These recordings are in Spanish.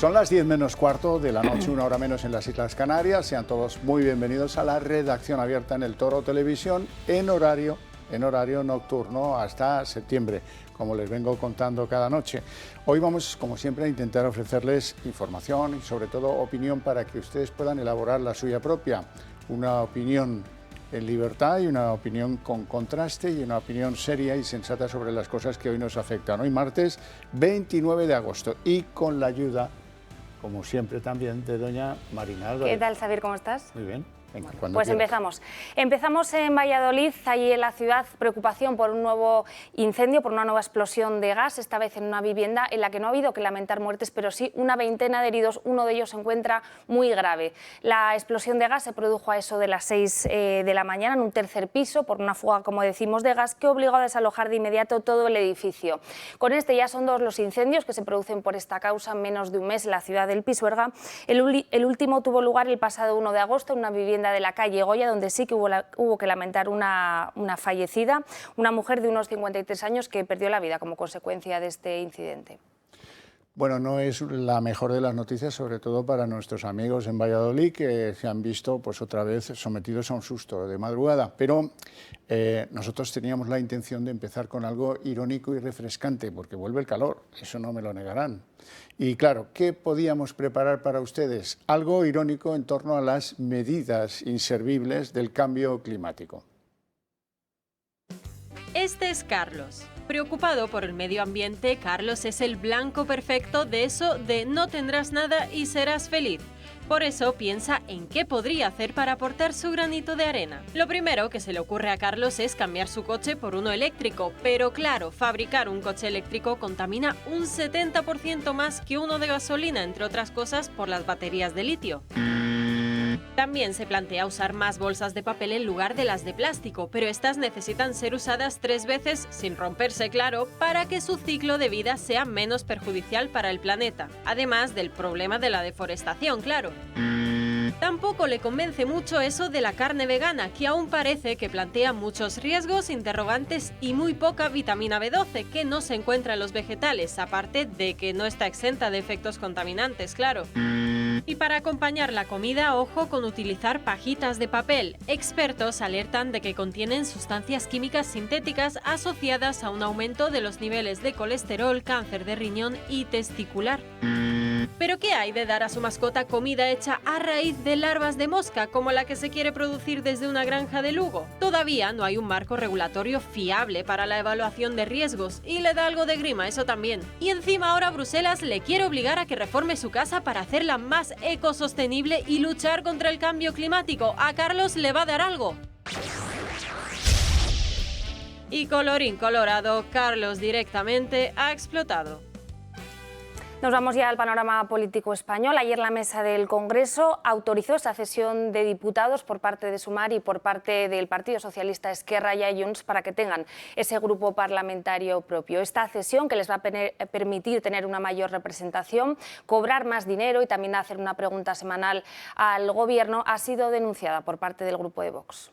Son las 10 menos cuarto de la noche, una hora menos en las Islas Canarias. Sean todos muy bienvenidos a la redacción abierta en El Toro Televisión en horario nocturno hasta septiembre, como les vengo contando cada noche. Hoy vamos, como siempre, a intentar ofrecerles información y sobre todo opinión para que ustedes puedan elaborar la suya propia. Una opinión en libertad y una opinión con contraste y una opinión seria y sensata sobre las cosas que hoy nos afectan. Hoy martes 29 de agosto y con la ayuda, como siempre también, de doña Marina Álvarez. ¿Qué tal, Xavier? ¿Cómo estás? Muy bien. Venga, pues empezamos. Empezamos en Valladolid, allí en la ciudad, preocupación por un nuevo incendio, por una nueva explosión de gas, esta vez en una vivienda en la que no ha habido que lamentar muertes, pero sí una veintena de heridos, uno de ellos se encuentra muy grave. La explosión de gas se produjo a eso de las 6 de la mañana en un tercer piso por una fuga, como decimos, de gas que obligó a desalojar de inmediato todo el edificio. Con este ya son 2 los incendios que se producen por esta causa en menos de un mes en la ciudad del Pisuerga. El último tuvo lugar el pasado 1 de agosto en una vivienda de la calle Goya, donde sí que hubo que lamentar una fallecida, una mujer de unos 53 años que perdió la vida como consecuencia de este incidente. Bueno, no es la mejor de las noticias, sobre todo para nuestros amigos en Valladolid, que se han visto pues otra vez sometidos a un susto de madrugada. Pero nosotros teníamos la intención de empezar con algo irónico y refrescante, porque vuelve el calor, eso no me lo negarán. Y claro, ¿qué podíamos preparar para ustedes? Algo irónico en torno a las medidas inservibles del cambio climático. Este es Carlos. Preocupado por el medio ambiente, Carlos es el blanco perfecto de eso de no tendrás nada y serás feliz. Por eso piensa en qué podría hacer para aportar su granito de arena. Lo primero que se le ocurre a Carlos es cambiar su coche por uno eléctrico, pero claro, fabricar un coche eléctrico contamina un 70% más que uno de gasolina, entre otras cosas por las baterías de litio. También se plantea usar más bolsas de papel en lugar de las de plástico, pero estas necesitan ser usadas 3 veces, sin romperse, claro, para que su ciclo de vida sea menos perjudicial para el planeta, además del problema de la deforestación, claro. Tampoco le convence mucho eso de la carne vegana, que aún parece que plantea muchos riesgos, interrogantes y muy poca vitamina B12, que no se encuentra en los vegetales, aparte de que no está exenta de efectos contaminantes, claro. Y para acompañar la comida, ojo con utilizar pajitas de papel. Expertos alertan de que contienen sustancias químicas sintéticas asociadas a un aumento de los niveles de colesterol, cáncer de riñón y testicular. ¿Pero qué hay de dar a su mascota comida hecha a raíz de larvas de mosca, como la que se quiere producir desde una granja de Lugo? Todavía no hay un marco regulatorio fiable para la evaluación de riesgos y le da algo de grima eso también. Y encima ahora Bruselas le quiere obligar a que reforme su casa para hacerla más ecosostenible y luchar contra el cambio climático. ¿A Carlos le va a dar algo? Y colorín colorado, Carlos directamente ha explotado. Nos vamos ya al panorama político español. Ayer la mesa del Congreso autorizó esa cesión de diputados por parte de Sumar y por parte del Partido Socialista Esquerra y Junts para que tengan ese grupo parlamentario propio. Esta cesión que les va a permitir tener una mayor representación, cobrar más dinero y también hacer una pregunta semanal al Gobierno ha sido denunciada por parte del grupo de Vox.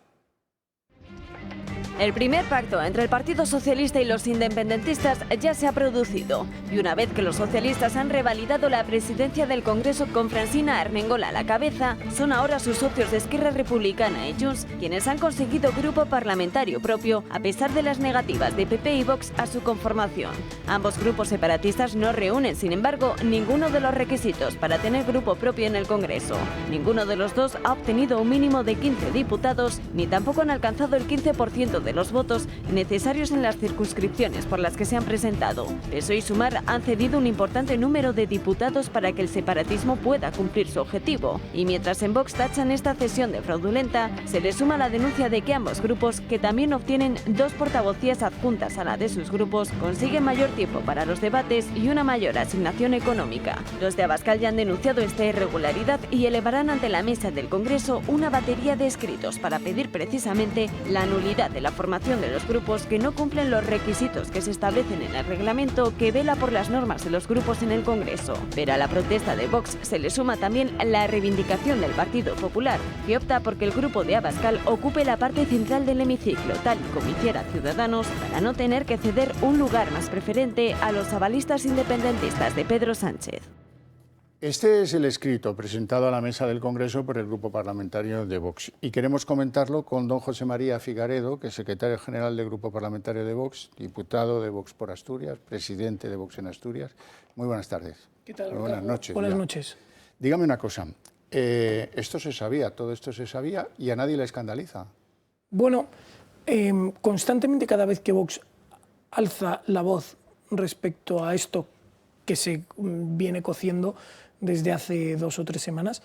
El primer pacto entre el Partido Socialista y los independentistas ya se ha producido. Y una vez que los socialistas han revalidado la presidencia del Congreso con Francina Armengol a la cabeza, son ahora sus socios de Esquerra Republicana y Junts quienes han conseguido grupo parlamentario propio a pesar de las negativas de PP y Vox a su conformación. Ambos grupos separatistas no reúnen, sin embargo, ninguno de los requisitos para tener grupo propio en el Congreso. Ninguno de los dos ha obtenido un mínimo de 15 diputados, ni tampoco han alcanzado el 15% de los votos necesarios en las circunscripciones por las que se han presentado. PSOE y Sumar han cedido un importante número de diputados para que el separatismo pueda cumplir su objetivo. Y mientras en Vox tachan esta cesión de fraudulenta, se le suma la denuncia de que ambos grupos, que también obtienen 2 portavocías adjuntas a la de sus grupos, consiguen mayor tiempo para los debates y una mayor asignación económica. Los de Abascal ya han denunciado esta irregularidad y elevarán ante la mesa del Congreso una batería de escritos para pedir precisamente la nulidad de la formación de los grupos que no cumplen los requisitos que se establecen en el reglamento que vela por las normas de los grupos en el Congreso. Pero a la protesta de Vox se le suma también la reivindicación del Partido Popular, que opta por que el grupo de Abascal ocupe la parte central del hemiciclo, tal y como hiciera Ciudadanos, para no tener que ceder un lugar más preferente a los avalistas independentistas de Pedro Sánchez. Este es el escrito presentado a la mesa del Congreso por el Grupo Parlamentario de Vox y queremos comentarlo con don José María Figaredo, que es secretario general del Grupo Parlamentario de Vox, diputado de Vox por Asturias, presidente de Vox en Asturias. Muy buenas tardes. ¿Qué tal? Muy buenas noches. Buenas ya. noches. Dígame una cosa, esto se sabía, todo esto se sabía y a nadie le escandaliza. Bueno, constantemente cada vez que Vox alza la voz respecto a esto que se viene cociendo desde hace 2 o 3 semanas,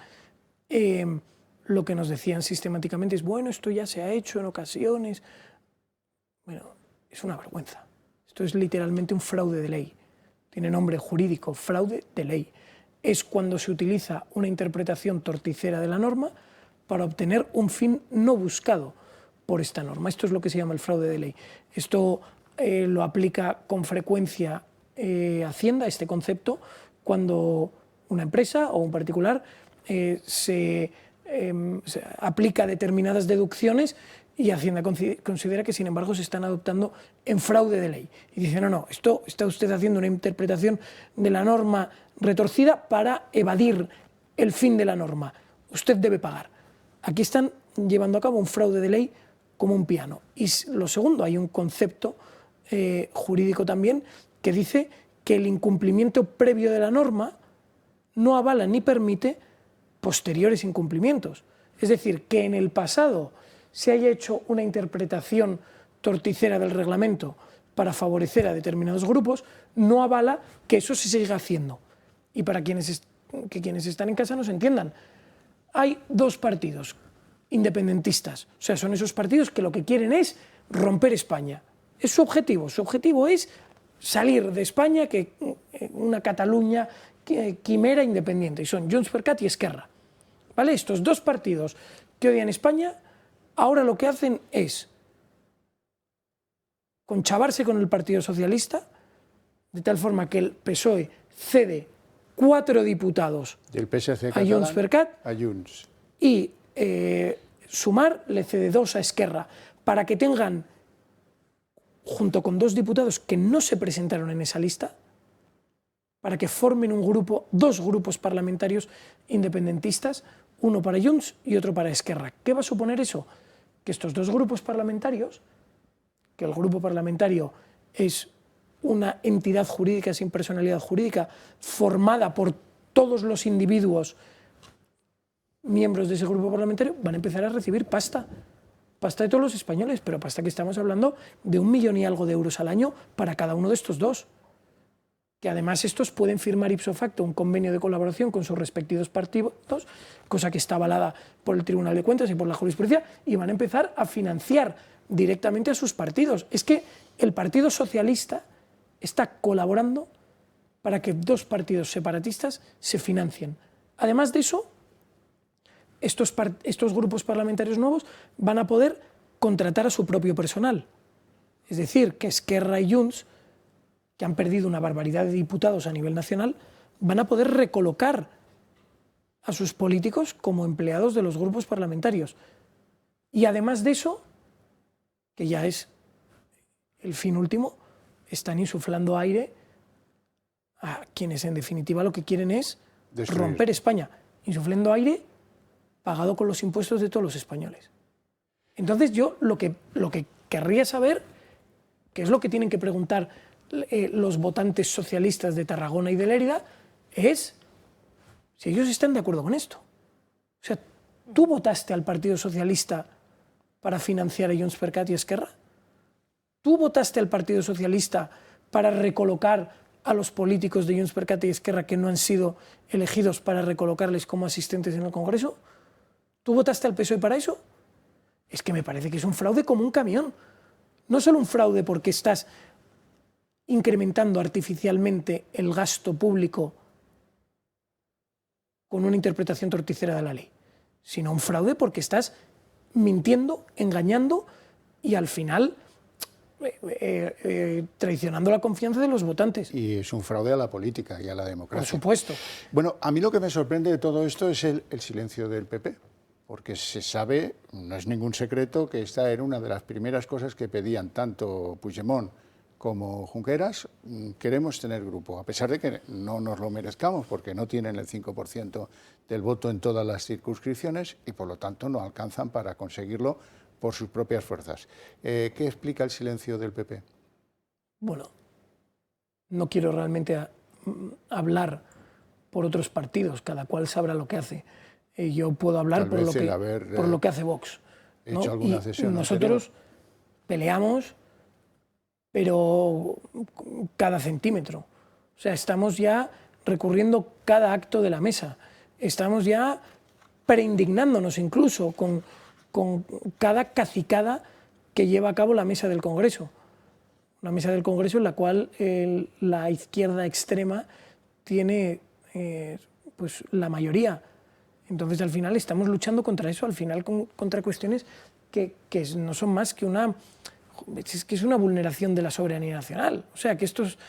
lo que nos decían sistemáticamente es, bueno, esto ya se ha hecho en ocasiones. Bueno, es una vergüenza. Esto es literalmente un fraude de ley. Tiene nombre jurídico, fraude de ley. Es cuando se utiliza una interpretación torticera de la norma para obtener un fin no buscado por esta norma. Esto es lo que se llama el fraude de ley. Esto lo aplica con frecuencia Hacienda, este concepto, cuando una empresa o un particular se aplica determinadas deducciones y Hacienda considera que, sin embargo, se están adoptando en fraude de ley. Y dice, no, esto está usted haciendo una interpretación de la norma retorcida para evadir el fin de la norma. Usted debe pagar. Aquí están llevando a cabo un fraude de ley como un piano. Y lo segundo, hay un concepto jurídico también que dice que el incumplimiento previo de la norma no avala ni permite posteriores incumplimientos. Es decir, que en el pasado se haya hecho una interpretación torticera del reglamento para favorecer a determinados grupos, no avala que eso se siga haciendo. Y para quienes están en casa nos entiendan, hay 2 partidos independentistas, o sea, son esos partidos que lo que quieren es romper España. Es su objetivo es salir de España, que una Cataluña quimera independiente, y son Junts per Cat y Esquerra. ¿Vale? Estos 2 partidos que odian España, ahora lo que hacen es conchavarse con el Partido Socialista, de tal forma que el PSOE cede 4 diputados Del PSC a Junts per Cat a Junts. y Sumar le cede 2 a Esquerra, para que tengan, junto con 2 diputados que no se presentaron en esa lista, para que formen un grupo, 2 grupos parlamentarios independentistas, uno para Junts y otro para Esquerra. ¿Qué va a suponer eso? Que estos 2 grupos parlamentarios, que el grupo parlamentario es una entidad jurídica sin personalidad jurídica, formada por todos los individuos miembros de ese grupo parlamentario, van a empezar a recibir pasta de todos los españoles, pero pasta que estamos hablando de 1 millón y algo de euros al año para cada uno de estos 2. Que además estos pueden firmar ipso facto un convenio de colaboración con sus respectivos partidos, cosa que está avalada por el Tribunal de Cuentas y por la jurisprudencia, y van a empezar a financiar directamente a sus partidos. Es que el Partido Socialista está colaborando para que 2 partidos separatistas se financien. Además de eso, estos grupos parlamentarios nuevos van a poder contratar a su propio personal. Es decir, que Esquerra y Junts, que han perdido una barbaridad de diputados a nivel nacional, van a poder recolocar a sus políticos como empleados de los grupos parlamentarios. Y además de eso, que ya es el fin último, están insuflando aire a quienes en definitiva lo que quieren es romper España, insuflando aire pagado con los impuestos de todos los españoles. Entonces yo lo que querría saber, que es lo que tienen que preguntar los votantes socialistas de Tarragona y de Lérida, es si ellos están de acuerdo con esto. O sea, ¿tú votaste al Partido Socialista para financiar a Junts per Cat y Esquerra? ¿Tú votaste al Partido Socialista para recolocar a los políticos de Junts per Cat y Esquerra que no han sido elegidos, para recolocarles como asistentes en el Congreso? ¿Tú votaste al PSOE para eso? Es que me parece que es un fraude como un camión. No solo un fraude porque estás incrementando artificialmente el gasto público con una interpretación torticera de la ley, sino un fraude porque estás mintiendo, engañando y al final traicionando la confianza de los votantes. Y es un fraude a la política y a la democracia. Por supuesto. Bueno, a mí lo que me sorprende de todo esto es el silencio del PP, porque se sabe, no es ningún secreto, que esta era una de las primeras cosas que pedían tanto Puigdemont como Junqueras, queremos tener grupo, a pesar de que no nos lo merezcamos, porque no tienen el 5% del voto en todas las circunscripciones y por lo tanto no alcanzan para conseguirlo por sus propias fuerzas. ¿Qué explica el silencio del PP? Bueno, no quiero realmente hablar por otros partidos, cada cual sabrá lo que hace. Yo puedo hablar por lo que hace Vox, ¿no? Hecho alguna cesión nosotros peleamos, pero cada centímetro. O sea, estamos ya recurriendo cada acto de la mesa. Estamos ya preindignándonos incluso con cada cacicada que lleva a cabo la mesa del Congreso. Una mesa del Congreso en la cual la izquierda extrema tiene pues, la mayoría. Entonces, al final, estamos luchando contra eso, al final contra cuestiones que no son más que una... Es que es una vulneración de la soberanía nacional. O sea, que estos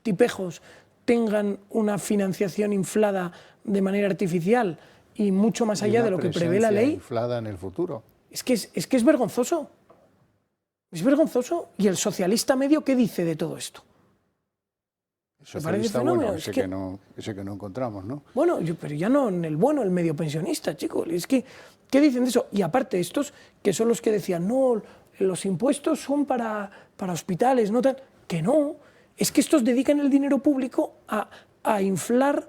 tipejos tengan una financiación inflada de manera artificial y mucho más allá de lo que prevé la ley... inflada en el futuro. Es que es vergonzoso. Es vergonzoso. ¿Y el socialista medio qué dice de todo esto? El socialista bueno, ese que no encontramos, ¿no? Bueno, pero ya no en el bueno, el medio pensionista, chicos. Es que, ¿qué dicen de eso? Y aparte, estos que son los que decían, no, los impuestos son para hospitales, no tal. Que no. Es que estos dedican el dinero público a inflar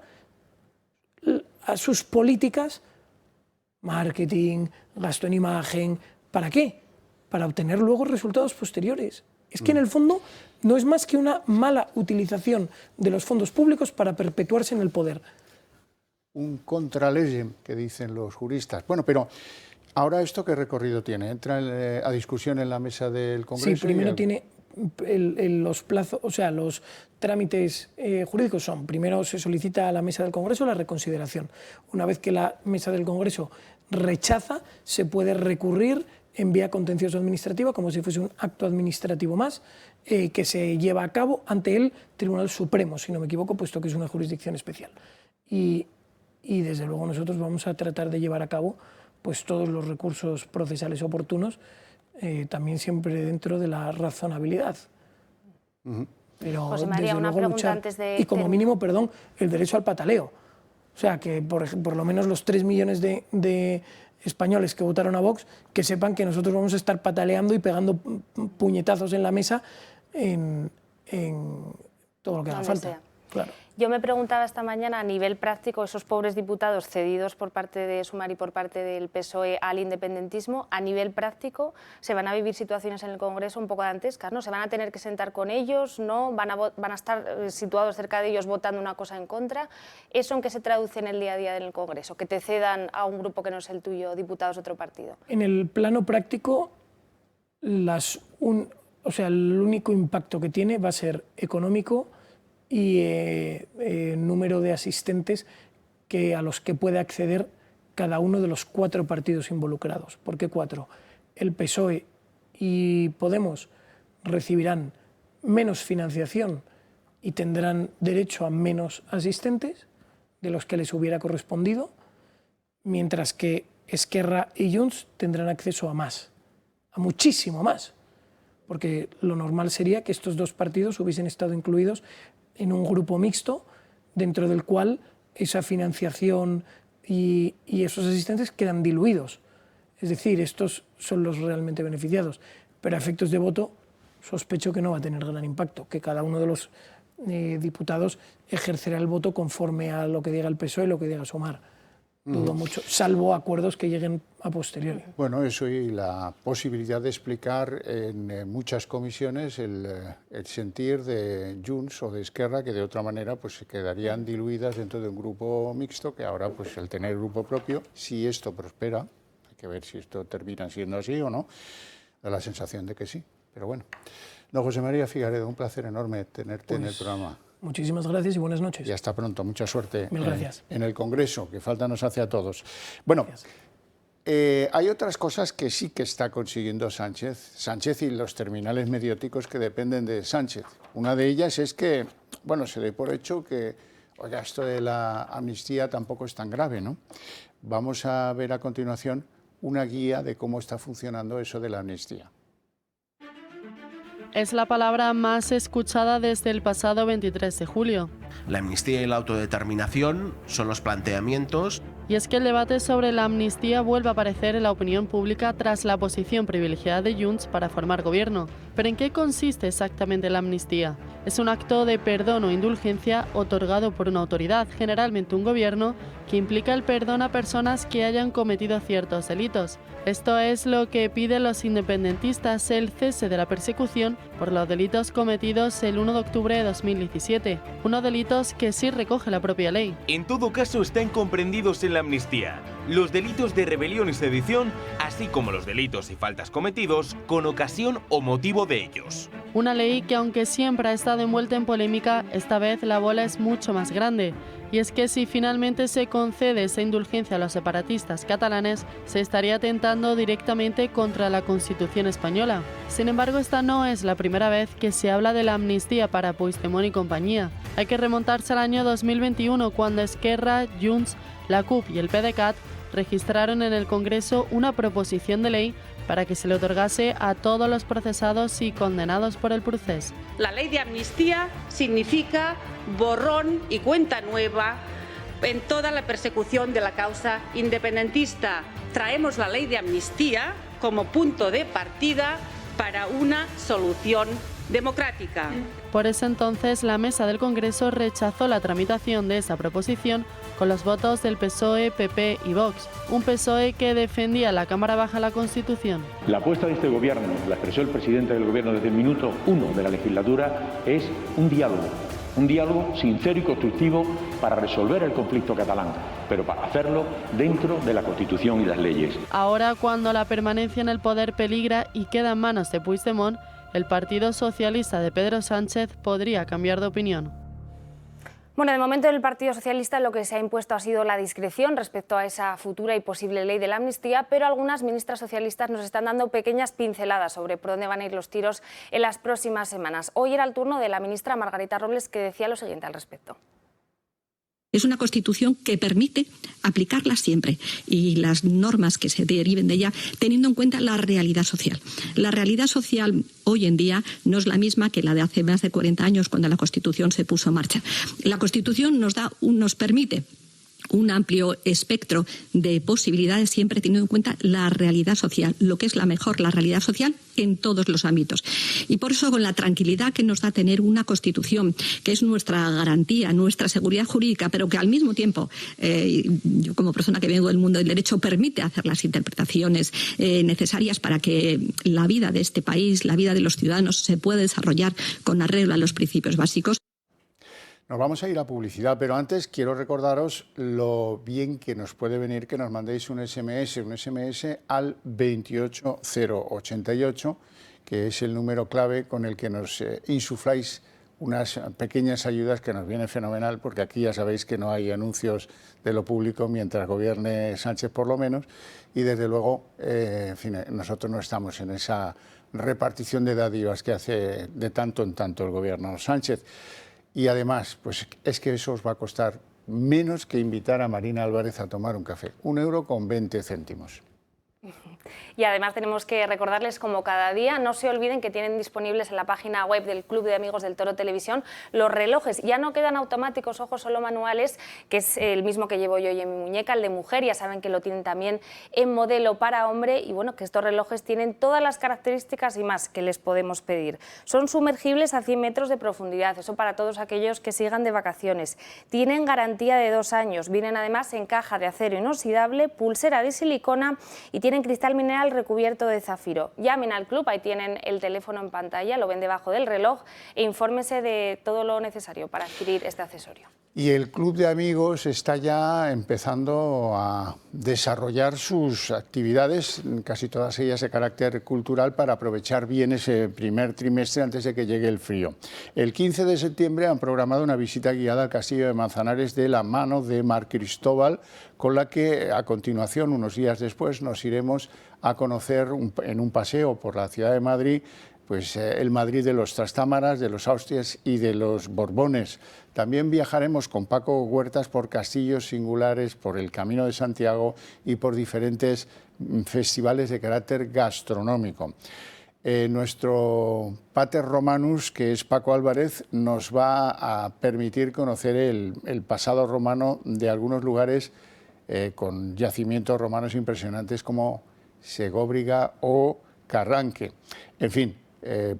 a sus políticas, marketing, gasto en imagen. ¿Para qué? Para obtener luego resultados posteriores. Es que en el fondo no es más que una mala utilización de los fondos públicos para perpetuarse en el poder. Un contralegem, que dicen los juristas. Bueno, pero ahora esto ¿qué recorrido tiene? ¿Entra a discusión en la mesa del Congreso? Sí, primero tiene los plazos, o sea, los trámites jurídicos son, primero se solicita a la mesa del Congreso la reconsideración. Una vez que la mesa del Congreso rechaza, se puede recurrir en vía contencioso administrativa, como si fuese un acto administrativo más, que se lleva a cabo ante el Tribunal Supremo, si no me equivoco, puesto que es una jurisdicción especial. Y desde luego nosotros vamos a tratar de llevar a cabo pues, todos los recursos procesales oportunos, también siempre dentro de la razonabilidad. Pero José María, desde una luego pregunta luchar, antes de... y como mínimo, perdón, el derecho al pataleo. O sea, que por lo menos los 3 millones de españoles que votaron a Vox, que sepan que nosotros vamos a estar pataleando y pegando puñetazos en la mesa en todo lo que haga falta. Claro. Yo me preguntaba esta mañana, a nivel práctico, esos pobres diputados cedidos por parte de Sumar y por parte del PSOE al independentismo, a nivel práctico, ¿se van a vivir situaciones en el Congreso un poco dantescas, ¿no? ¿Se van a tener que sentar con ellos? ¿No? ¿Van a estar situados cerca de ellos votando una cosa en contra? ¿Eso en qué se traduce en el día a día del Congreso? ¿Que te cedan a un grupo que no es el tuyo, diputados de otro partido? En el plano práctico, el único impacto que tiene va a ser económico y número de asistentes a los que puede acceder cada uno de los 4 partidos involucrados. ¿Por qué 4? El PSOE y Podemos recibirán menos financiación y tendrán derecho a menos asistentes de los que les hubiera correspondido, mientras que Esquerra y Junts tendrán acceso a más, a muchísimo más, porque lo normal sería que estos 2 partidos hubiesen estado incluidos en un grupo mixto, dentro del cual esa financiación y esos asistentes quedan diluidos. Es decir, estos son los realmente beneficiados. Pero a efectos de voto, sospecho que no va a tener gran impacto, que cada uno de los diputados ejercerá el voto conforme a lo que diga el PSOE y lo que diga Sumar. Dudo mucho, salvo acuerdos que lleguen a posteriori. Bueno, eso y la posibilidad de explicar en muchas comisiones el sentir de Junts o de Esquerra, que de otra manera pues se quedarían diluidas dentro de un grupo mixto, que ahora pues el tener grupo propio, si esto prospera, hay que ver si esto termina siendo así o no, da la sensación de que sí, pero bueno. No, José María Figaredo, un placer enorme tenerte en el programa. Muchísimas gracias y buenas noches. Y hasta pronto, mucha suerte. Mil gracias. En el Congreso, que falta nos hace a todos. Bueno, hay otras cosas que sí que está consiguiendo Sánchez y los terminales mediáticos que dependen de Sánchez. Una de ellas es que, bueno, se dé por hecho que, oiga, esto de la amnistía tampoco es tan grave, ¿no? Vamos a ver a continuación una guía de cómo está funcionando eso de la amnistía. es la palabra más escuchada desde el pasado 23 de julio. La amnistía y la autodeterminación son los planteamientos. Y es que el debate sobre la amnistía vuelve a aparecer en la opinión pública tras la posición privilegiada de Junts para formar gobierno. ¿Pero en qué consiste exactamente la amnistía? Es un acto de perdón o indulgencia otorgado por una autoridad, generalmente un gobierno, que implica el perdón a personas que hayan cometido ciertos delitos. Esto es lo que piden los independentistas, el cese de la persecución por los delitos cometidos el 1 de octubre de 2017, unos delitos que sí recoge la propia ley. En todo caso están comprendidos en la amnistía los delitos de rebelión y sedición, así como los delitos y faltas cometidos con ocasión o motivo de ellos. Una ley que, aunque siempre ha estado envuelta en polémica, esta vez la bola es mucho más grande. Y es que si finalmente se concede esa indulgencia a los separatistas catalanes, se estaría atentando directamente contra la Constitución española. Sin embargo, esta no es la primera vez que se habla de la amnistía para Puigdemont y compañía. Hay que remontarse al año 2021, cuando Esquerra, Junts, la CUP y el PDeCAT registraron en el Congreso una proposición de ley para que se le otorgase a todos los procesados y condenados por el procés. La ley de amnistía significa borrón y cuenta nueva en toda la persecución de la causa independentista. Traemos la ley de amnistía como punto de partida para una solución democrática. Por eso entonces la mesa del Congreso rechazó la tramitación de esa proposición con los votos del PSOE, PP y Vox, un PSOE que defendía la Cámara Baja la Constitución. La apuesta de este gobierno, la expresó el presidente del gobierno desde el minuto 1 de la legislatura, es un diálogo sincero y constructivo para resolver el conflicto catalán, pero para hacerlo dentro de la Constitución y las leyes. Ahora, cuando la permanencia en el poder peligra y queda en manos de Puigdemont, el Partido Socialista de Pedro Sánchez podría cambiar de opinión. Bueno, de momento el Partido Socialista lo que se ha impuesto ha sido la discreción respecto a esa futura y posible ley de la amnistía, pero algunas ministras socialistas nos están dando pequeñas pinceladas sobre por dónde van a ir los tiros en las próximas semanas. Hoy era el turno de la ministra Margarita Robles, que decía lo siguiente al respecto. Es una Constitución que permite aplicarla siempre y las normas que se deriven de ella, teniendo en cuenta la realidad social. La realidad social hoy en día no es la misma que la de hace más de 40 años, cuando la Constitución se puso en marcha. La Constitución nos permite un amplio espectro de posibilidades, siempre teniendo en cuenta la realidad social, lo que es la realidad social en todos los ámbitos. Y por eso, con la tranquilidad que nos da tener una Constitución, que es nuestra garantía, nuestra seguridad jurídica, pero que al mismo tiempo, yo como persona que vengo del mundo del derecho, permite hacer las interpretaciones necesarias para que la vida de este país, la vida de los ciudadanos, se pueda desarrollar con arreglo a los principios básicos. Nos vamos a ir a publicidad, pero antes quiero recordaros lo bien que nos puede venir que nos mandéis un SMS al 28088, que es el número clave con el que nos insufláis unas pequeñas ayudas que nos viene fenomenal, porque aquí ya sabéis que no hay anuncios de lo público mientras gobierne Sánchez, por lo menos, y desde luego en fin, nosotros no estamos en esa repartición de dádivas que hace de tanto en tanto el gobierno Sánchez. Y además, pues es que eso os va a costar menos que invitar a Marina Álvarez a tomar un café, 1,20 €. Y además tenemos que recordarles, como cada día, no se olviden que tienen disponibles en la página web del Club de Amigos del Toro Televisión los relojes. Ya no quedan automáticos, ojo, solo manuales, que es el mismo que llevo yo hoy en mi muñeca, el de mujer. Ya saben que lo tienen también en modelo para hombre y bueno, que estos relojes tienen todas las características y más que les podemos pedir. Son sumergibles a 100 metros de profundidad, eso para todos aquellos que sigan de vacaciones. Tienen garantía de 2 años, vienen además en caja de acero inoxidable, pulsera de silicona y tienen cristal mineral recubierto de zafiro. Llamen al club, ahí tienen el teléfono en pantalla, lo ven debajo del reloj e infórmense de todo lo necesario para adquirir este accesorio. Y el Club de Amigos está ya empezando a desarrollar sus actividades, casi todas ellas de carácter cultural, para aprovechar bien ese primer trimestre antes de que llegue el frío. El 15 de septiembre han programado una visita guiada al Castillo de Manzanares de la mano de Mar Cristóbal, con la que a continuación, unos días después, nos iremos a conocer en un paseo por la ciudad de Madrid, pues el Madrid de los Trastámaras, de los Austrias y de los Borbones. También viajaremos con Paco Huertas por castillos singulares, por el Camino de Santiago y por diferentes festivales de carácter gastronómico. Nuestro pater romanus, que es Paco Álvarez, nos va a permitir conocer el pasado romano de algunos lugares con yacimientos romanos impresionantes como Segóbriga o Carranque. En fin,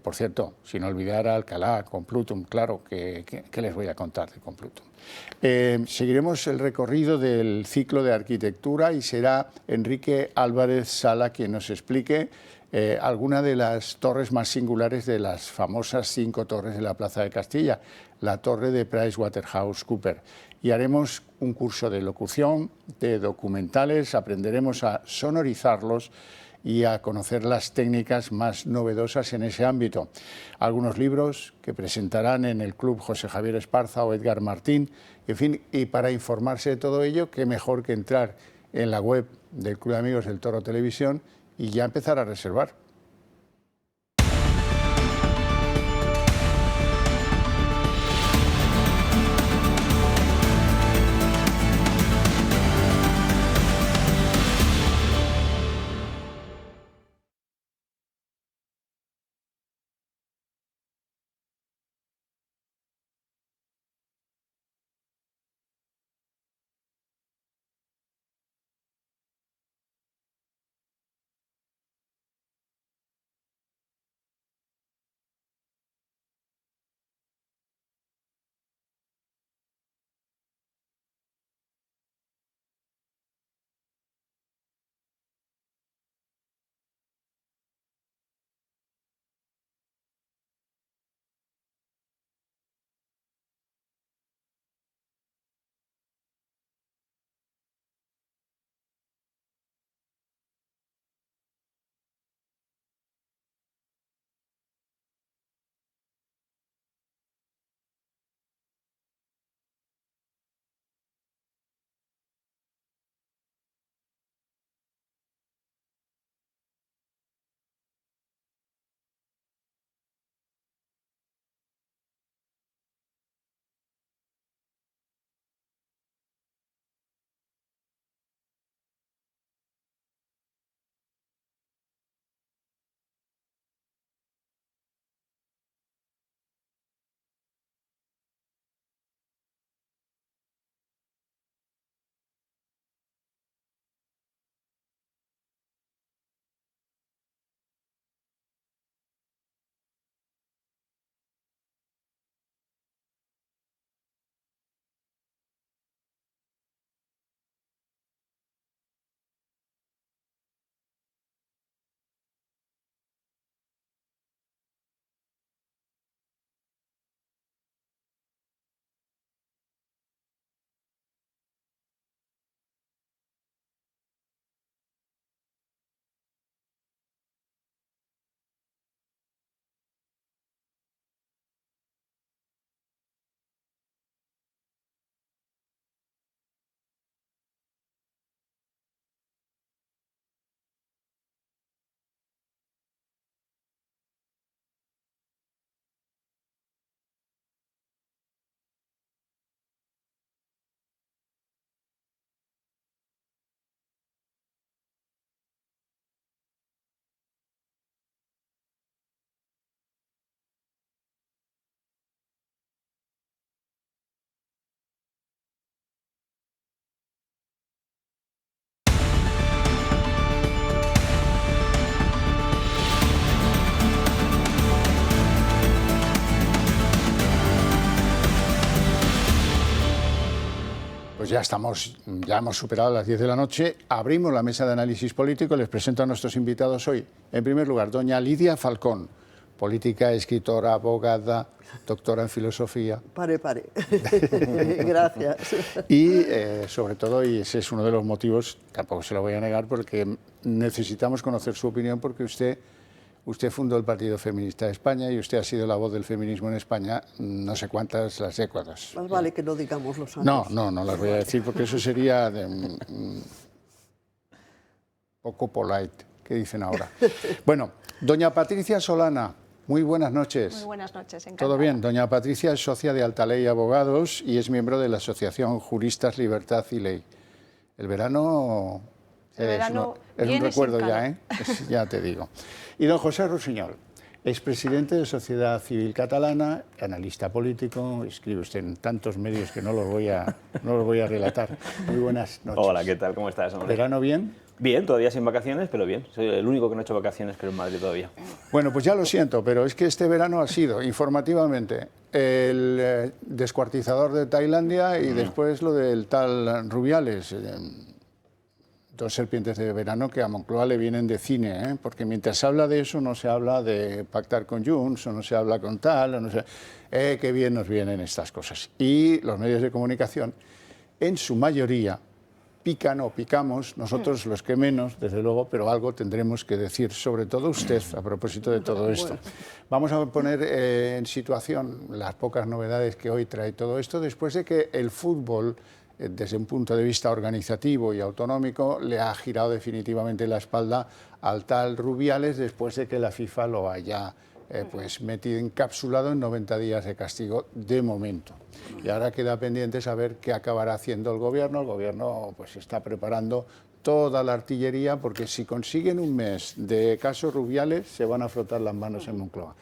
por cierto, sin olvidar a Alcalá, Complutum, claro, que les voy a contar de Complutum. Seguiremos el recorrido del ciclo de arquitectura y será Enrique Álvarez Sala quien nos explique alguna de las torres más singulares de las famosas 5 torres de la Plaza de Castilla, la torre de PricewaterhouseCoopers. Y haremos un curso de locución, de documentales, aprenderemos a sonorizarlos y a conocer las técnicas más novedosas en ese ámbito. Algunos libros que presentarán en el Club José Javier Esparza o Edgar Martín, en fin, y para informarse de todo ello, qué mejor que entrar en la web del Club de Amigos del Toro Televisión y ya empezar a reservar. Pues ya hemos superado las 10 de la noche, abrimos la mesa de análisis político, les presento a nuestros invitados hoy. En primer lugar, doña Lidia Falcón, política, escritora, abogada, doctora en filosofía. Pare. Gracias. Y sobre todo, y ese es uno de los motivos, tampoco se lo voy a negar, porque necesitamos conocer su opinión, porque usted fundó el Partido Feminista de España y usted ha sido la voz del feminismo en España no sé cuántas las décadas. Más vale que no digamos los años. No las voy a decir porque eso sería poco polite, que dicen ahora. Bueno, doña Patricia Solana, muy buenas noches. Muy buenas noches, encantada. Todo bien, doña Patricia es socia de Altaley Abogados y es miembro de la Asociación Juristas Libertad y Ley. El verano Es un recuerdo ya, ¿eh? Ya te digo. Y don José Rusiñol, expresidente de Sociedad Civil Catalana, analista político, escribe usted en tantos medios que no los voy a relatar. Muy buenas noches. Hola, ¿qué tal? ¿Cómo estás, hombre? ¿Verano bien? Bien, todavía sin vacaciones, pero bien. Soy el único que no ha hecho vacaciones, creo, en Madrid todavía. Bueno, pues ya lo siento, pero es que este verano ha sido, informativamente, el descuartizador de Tailandia y después lo del tal Rubiales. Dos serpientes de verano que a Moncloa le vienen de cine, ¿eh? Porque mientras se habla de eso no se habla de pactar con Junts, o no se habla con tal, o no se... qué bien nos vienen estas cosas. Y los medios de comunicación, en su mayoría, pican o picamos, nosotros los que menos, desde luego, pero algo tendremos que decir, sobre todo usted, a propósito de todo esto. Vamos a poner en situación las pocas novedades que hoy trae todo esto, después de que el fútbol, desde un punto de vista organizativo y autonómico, le ha girado definitivamente la espalda al tal Rubiales después de que la FIFA lo haya pues metido encapsulado en 90 días de castigo de momento. Y ahora queda pendiente saber qué acabará haciendo el gobierno. El gobierno pues está preparando toda la artillería, porque si consiguen un mes de caso Rubiales se van a frotar las manos en Moncloa.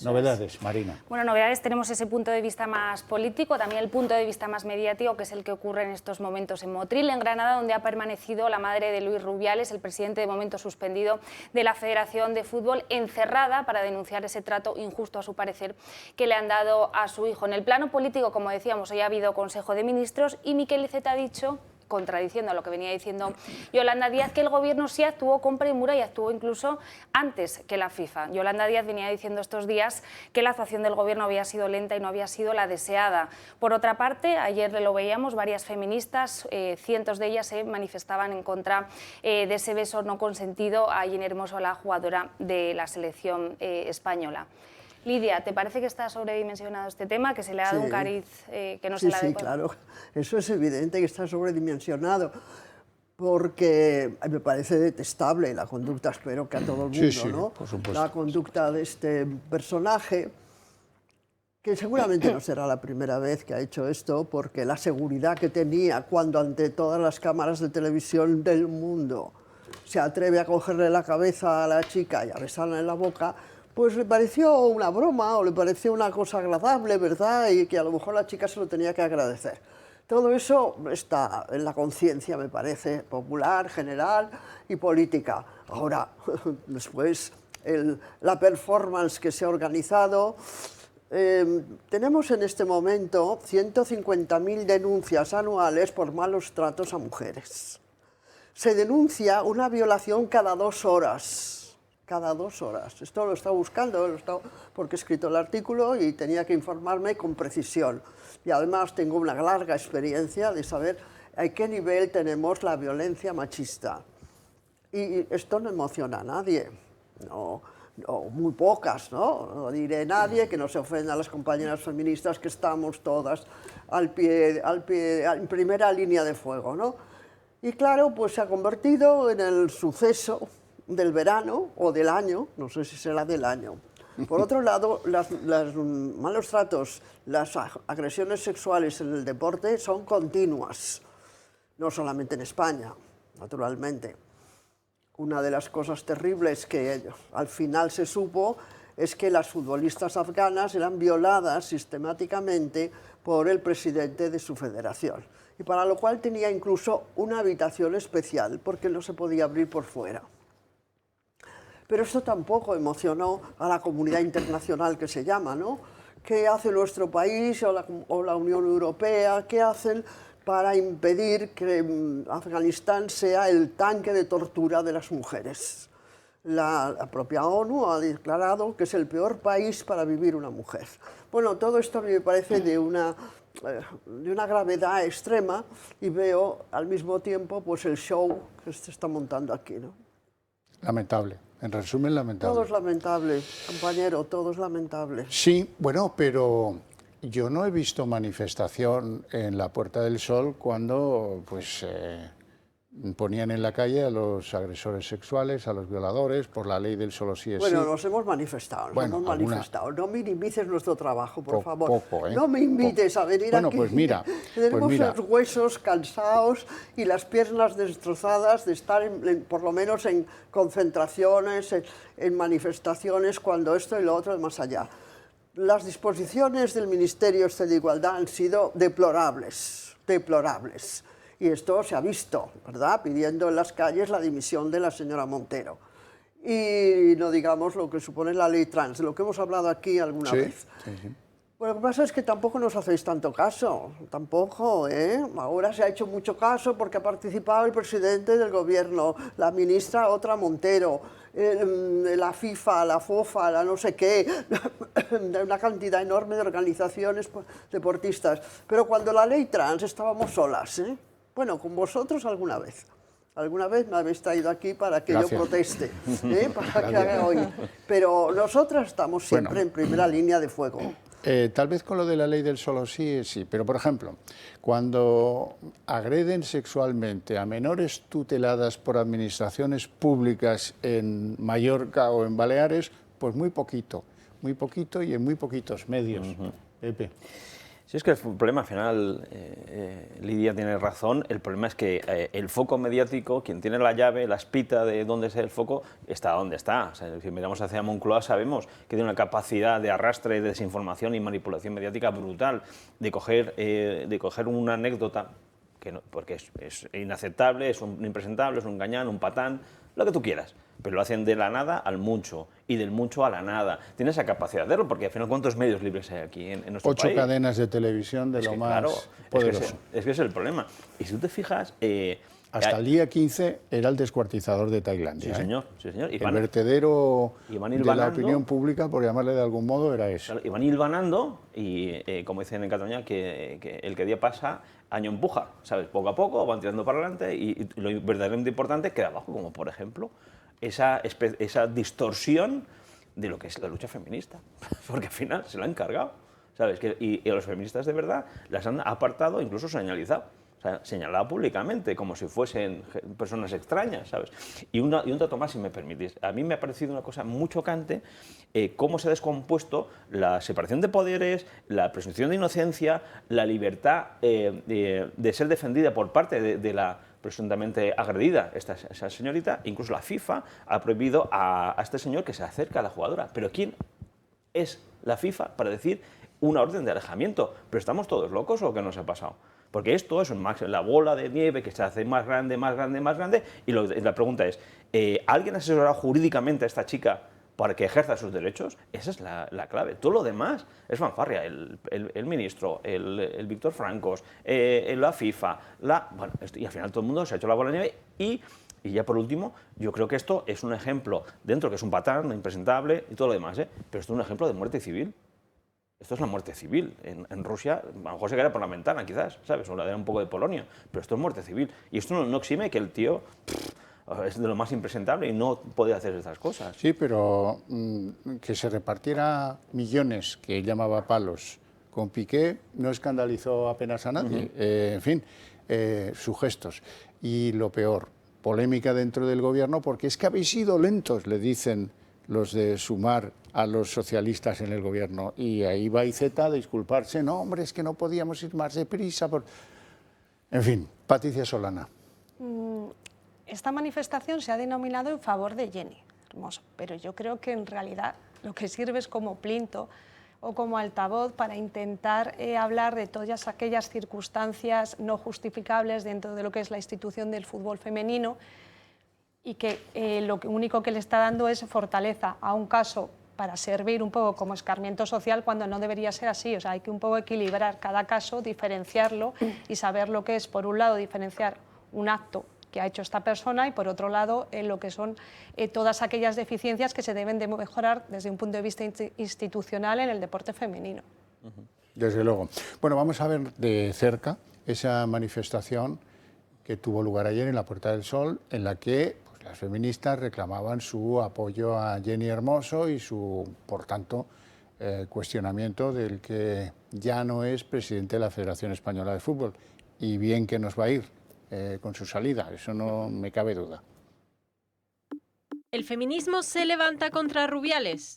Novedades, Marina. Bueno, novedades, tenemos ese punto de vista más político, también el punto de vista más mediático, que es el que ocurre en estos momentos en Motril, en Granada, donde ha permanecido la madre de Luis Rubiales, el presidente de momento suspendido de la Federación de Fútbol, encerrada para denunciar ese trato injusto, a su parecer, que le han dado a su hijo. En el plano político, como decíamos, hoy ha habido Consejo de Ministros y Miquel Iceta ha dicho, contradiciendo a lo que venía diciendo Yolanda Díaz, que el gobierno sí actuó con premura y actuó incluso antes que la FIFA. Yolanda Díaz venía diciendo estos días que la actuación del gobierno había sido lenta y no había sido la deseada. Por otra parte, ayer lo veíamos, varias feministas, cientos de ellas se manifestaban en contra de ese beso no consentido a Jenny Hermoso, la jugadora de la selección española. Lidia, ¿te parece que está sobredimensionado este tema, que se le ha dado un cariz que no se le ha dado? Sí, claro, eso es evidente que está sobredimensionado, porque me parece detestable la conducta, espero que a todo el mundo, ¿no? Por supuesto. La conducta de este personaje, que seguramente no será la primera vez que ha hecho esto, porque la seguridad que tenía cuando ante todas las cámaras de televisión del mundo se atreve a cogerle la cabeza a la chica y a besarla en la boca, pues le pareció una broma o le pareció una cosa agradable, ¿verdad? Y que a lo mejor la chica se lo tenía que agradecer. Todo eso está en la conciencia, me parece, popular, general y política. Ahora, después, la performance que se ha organizado. Tenemos en este momento 150.000 denuncias anuales por malos tratos a mujeres. Se denuncia una violación cada 2 horas. Cada 2 horas. Esto lo he estado buscando, porque he escrito el artículo y tenía que informarme con precisión. Y además tengo una larga experiencia de saber a qué nivel tenemos la violencia machista. Y esto no emociona a nadie, no, muy pocas, ¿no? No diré nadie, que no se ofenda a las compañeras feministas, que estamos todas en primera línea de fuego, ¿no? Y claro, pues se ha convertido en el suceso del verano o del año, no sé si será del año. Por otro lado, los malos tratos, las agresiones sexuales en el deporte son continuas, no solamente en España, naturalmente. Una de las cosas terribles que al final se supo es que las futbolistas afganas eran violadas sistemáticamente por el presidente de su federación, y para lo cual tenía incluso una habitación especial, porque no se podía abrir por fuera. Pero esto tampoco emocionó a la comunidad internacional, que se llama, ¿no? ¿Qué hace nuestro país o la Unión Europea? ¿Qué hacen para impedir que Afganistán sea el tanque de tortura de las mujeres? La propia ONU ha declarado que es el peor país para vivir una mujer. Bueno, todo esto a mí me parece de una gravedad extrema, y veo al mismo tiempo pues el show que se está montando aquí, ¿no? Lamentable. En resumen, lamentable. Todo es lamentable, compañero, todo es lamentable. Sí, bueno, pero yo no he visto manifestación en la Puerta del Sol cuando, pues, ponían en la calle a los agresores sexuales, a los violadores, por la ley del solo sí es sí. Bueno, nos hemos manifestado, No minimices nuestro trabajo, por favor. Poco, ¿eh? No me invites a venir aquí. Pues mira, tenemos los huesos cansados y las piernas destrozadas de estar, por lo menos, en concentraciones, en manifestaciones, cuando esto y lo otro es más allá. Las disposiciones del Ministerio de Igualdad han sido deplorables. Y esto se ha visto, ¿verdad?, pidiendo en las calles la dimisión de la señora Montero. Y no digamos lo que supone la ley trans, de lo que hemos hablado aquí alguna vez. Sí. Bueno, lo que pasa es que tampoco nos hacéis tanto caso, tampoco, ¿eh? Ahora se ha hecho mucho caso porque ha participado el presidente del gobierno, la ministra otra Montero, la FIFA, la FOFA, la no sé qué, una cantidad enorme de organizaciones deportistas. Pero cuando la ley trans estábamos solas, ¿eh? Bueno, con vosotros alguna vez. Alguna vez me habéis traído aquí para que yo proteste, para que haga oír. Pero nosotras estamos siempre en primera línea de fuego. Tal vez con lo de la ley del solo sí, pero por ejemplo, cuando agreden sexualmente a menores tuteladas por administraciones públicas en Mallorca o en Baleares, pues muy poquito y en muy poquitos medios. Pepe. Sí, es que el problema al final, Lidia tiene razón, el problema es que el foco mediático, quien tiene la llave, la espita de dónde es el foco, está donde está. O sea, si miramos hacia Moncloa sabemos que tiene una capacidad de arrastre, de desinformación y manipulación mediática brutal, de coger una anécdota, que no, porque es inaceptable, es un impresentable, es un gañán, un patán, lo que tú quieras, pero lo hacen de la nada al mucho y del mucho a la nada. Tiene esa capacidad de hacerlo, porque al final, ¿cuántos medios libres hay aquí en nuestro país? 8 cadenas de televisión de lo más poderoso. Es que es el problema. Y si tú te fijas... hasta el día 15 era el descuartizador de Tailandia. Sí, señor. Sí, señor. El vertedero de la opinión pública, por llamarle de algún modo, era eso. Y van hilvanando, y como dicen en Cataluña, que el que día pasa, año empuja, ¿sabes? Poco a poco van tirando para adelante y lo verdaderamente importante queda abajo, como por ejemplo esa distorsión de lo que es la lucha feminista, porque al final se la han cargado, ¿sabes? Y a los feministas de verdad las han apartado, incluso señalizado. Señalado públicamente, como si fuesen personas extrañas, ¿sabes? Y un dato más, si me permitís. A mí me ha parecido una cosa muy chocante cómo se ha descompuesto la separación de poderes, la presunción de inocencia, la libertad de ser defendida por parte de la presuntamente agredida, esa señorita. Incluso la FIFA ha prohibido a este señor que se acerque a la jugadora. ¿Pero quién es la FIFA para decir una orden de alejamiento? ¿Pero estamos todos locos o qué nos ha pasado? Porque esto es la bola de nieve que se hace más grande, y la pregunta es, ¿alguien ha asesorado jurídicamente a esta chica para que ejerza sus derechos? Esa es la clave. Todo lo demás es fanfarria. El ministro, el Víctor Francos, la FIFA, y al final todo el mundo se ha hecho la bola de nieve y ya por último, yo creo que esto es un ejemplo, dentro que es un patán, impresentable y todo lo demás, pero esto es un ejemplo de muerte civil. Esto es la muerte civil. En Rusia, a lo mejor se cae por la ventana, quizás, ¿sabes? O la de un poco de Polonia, pero esto es muerte civil. Y esto no exime que el tío es de lo más impresentable y no puede hacer estas cosas. Sí, pero que se repartiera millones, que él llamaba palos, con Piqué, no escandalizó apenas a nadie. En fin, sus gestos. Y lo peor, polémica dentro del gobierno, porque es que habéis sido lentos, le dicen los de Sumar a los socialistas en el gobierno. Y ahí va IZ a disculparse. No, hombre, es que no podíamos ir más deprisa. En fin, Patricia Solana. Esta manifestación se ha denominado en favor de Jenny Hermoso, pero yo creo que en realidad lo que sirve es como plinto o como altavoz para intentar hablar de todas aquellas circunstancias no justificables dentro de lo que es la institución del fútbol femenino, y que lo único que le está dando es fortaleza a un caso para servir un poco como escarmiento social, cuando no debería ser así. O sea, hay que un poco equilibrar cada caso, diferenciarlo y saber lo que es, por un lado, diferenciar un acto que ha hecho esta persona y, por otro lado, lo que son todas aquellas deficiencias que se deben de mejorar desde un punto de vista institucional en el deporte femenino. Desde luego. Bueno, vamos a ver de cerca esa manifestación que tuvo lugar ayer en la Puerta del Sol, en la que las feministas reclamaban su apoyo a Jenny Hermoso y su, por tanto, cuestionamiento del que ya no es presidente de la Federación Española de Fútbol. Y bien que nos va a ir con su salida, eso no me cabe duda. El feminismo se levanta contra Rubiales.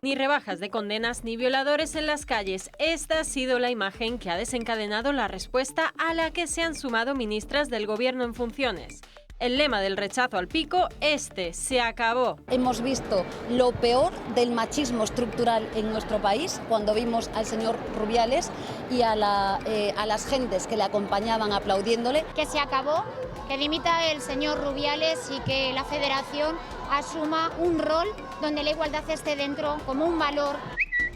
Ni rebajas de condenas ni violadores en las calles. Esta ha sido la imagen que ha desencadenado la respuesta a la que se han sumado ministras del gobierno en funciones. El lema del rechazo al pico, se acabó. Hemos visto lo peor del machismo estructural en nuestro país cuando vimos al señor Rubiales y a las gentes que le acompañaban aplaudiéndole. Que se acabó, que dimita el señor Rubiales y que la Federación asuma un rol donde la igualdad esté dentro como un valor.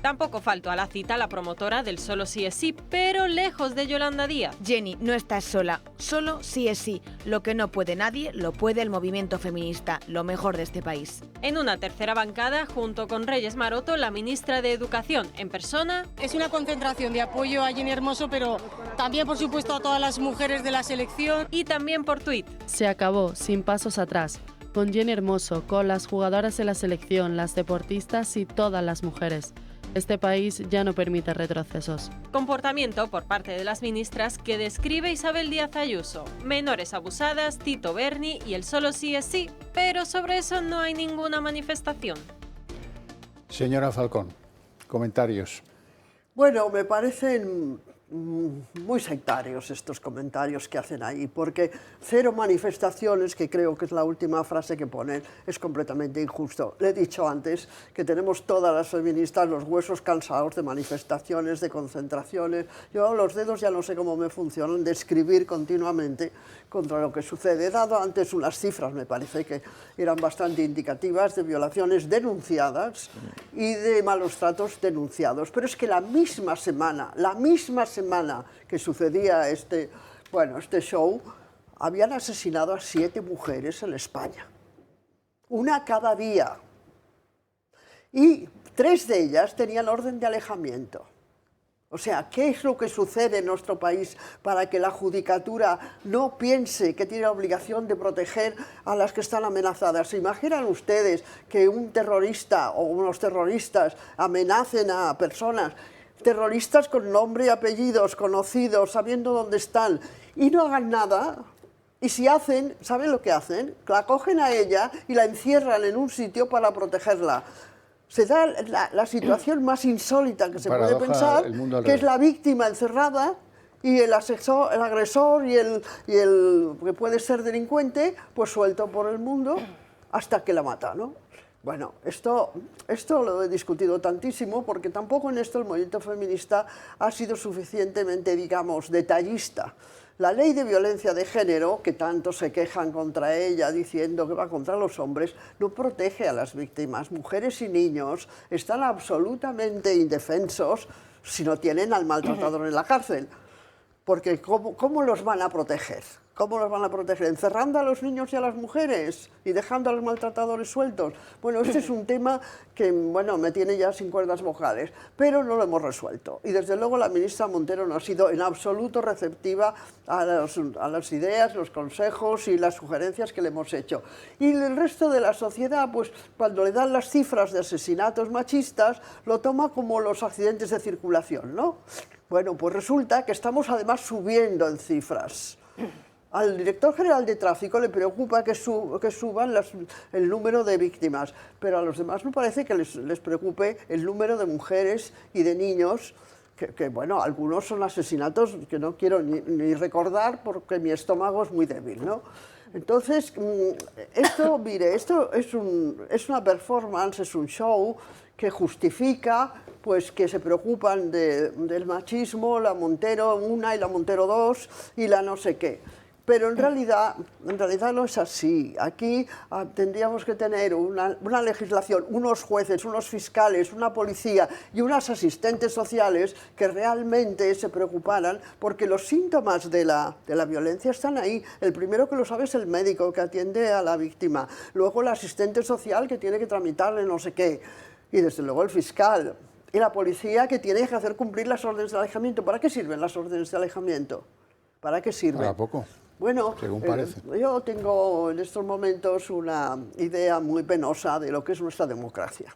Tampoco faltó a la cita la promotora del solo sí es sí, pero lejos de Yolanda Díaz. Jenny, no estás sola, solo sí es sí. Lo que no puede nadie, lo puede el movimiento feminista, lo mejor de este país. En una tercera bancada, junto con Reyes Maroto, la ministra de Educación, en persona. Es una concentración de apoyo a Jenny Hermoso, pero también, por supuesto, a todas las mujeres de la selección. Y también por tuit. Se acabó, sin pasos atrás. Con Jenny Hermoso, con las jugadoras de la selección, las deportistas y todas las mujeres. Este país ya no permite retrocesos. Comportamiento por parte de las ministras que describe Isabel Díaz Ayuso. Menores abusadas, Tito Berni y el solo sí es sí, pero sobre eso no hay ninguna manifestación. Señora Falcón, comentarios. Bueno, me parecen muy sectarios estos comentarios que hacen ahí, porque cero manifestaciones, que creo que es la última frase que ponen, es completamente injusto. Le he dicho antes que tenemos todas las feministas los huesos cansados de manifestaciones, de concentraciones. Yo los dedos ya no sé cómo me funcionan, de escribir continuamente contra lo que sucede. He dado antes unas cifras, me parece que eran bastante indicativas, de violaciones denunciadas y de malos tratos denunciados. Pero es que la misma semana que sucedía este show, habían asesinado a 7 mujeres en España. Una cada día. Y 3 de ellas tenían orden de alejamiento. O sea, ¿qué es lo que sucede en nuestro país para que la judicatura no piense que tiene la obligación de proteger a las que están amenazadas? ¿Se imaginan ustedes que un terrorista o unos terroristas amenacen a personas, terroristas con nombre y apellidos, conocidos, sabiendo dónde están, y no hagan nada? Y si hacen, ¿saben lo que hacen? La cogen a ella y la encierran en un sitio para protegerla. Se da la situación más insólita que se puede pensar, que es la víctima encerrada y el agresor y el que puede ser delincuente, pues suelto por el mundo hasta que la mata, ¿no? Bueno, esto lo he discutido tantísimo porque tampoco en esto el movimiento feminista ha sido suficientemente, digamos, detallista. La ley de violencia de género, que tanto se quejan contra ella diciendo que va contra los hombres, no protege a las víctimas. Mujeres y niños están absolutamente indefensos si no tienen al maltratador en la cárcel. Porque ¿cómo los van a proteger? ¿Cómo los van a proteger? ¿Encerrando a los niños y a las mujeres y dejando a los maltratadores sueltos? Bueno, este es un tema que, bueno, me tiene ya sin cuerdas vocales, pero no lo hemos resuelto. Y desde luego la ministra Montero no ha sido en absoluto receptiva a las ideas, los consejos y las sugerencias que le hemos hecho. Y el resto de la sociedad, pues cuando le dan las cifras de asesinatos machistas, lo toma como los accidentes de circulación, ¿no? Bueno, pues resulta que estamos además subiendo en cifras. Al director general de tráfico le preocupa que suban el número de víctimas, pero a los demás no parece que les preocupe el número de mujeres y de niños, que bueno, algunos son asesinatos que no quiero ni recordar porque mi estómago es muy débil, ¿no? Entonces, mire, esto es una performance, es un show que justifica pues que se preocupan del machismo, la Montero 1 y la Montero 2 y la no sé qué. Pero en realidad no es así. Aquí tendríamos que tener una legislación, unos jueces, unos fiscales, una policía y unas asistentes sociales que realmente se preocuparan, porque los síntomas de la violencia están ahí. El primero que lo sabe es el médico que atiende a la víctima, luego el asistente social que tiene que tramitarle no sé qué, y desde luego el fiscal. Y la policía que tiene que hacer cumplir las órdenes de alejamiento. ¿Para qué sirven las órdenes de alejamiento? ¿Para qué sirven? Para poco. Bueno, según parece. Yo tengo en estos momentos una idea muy penosa de lo que es nuestra democracia,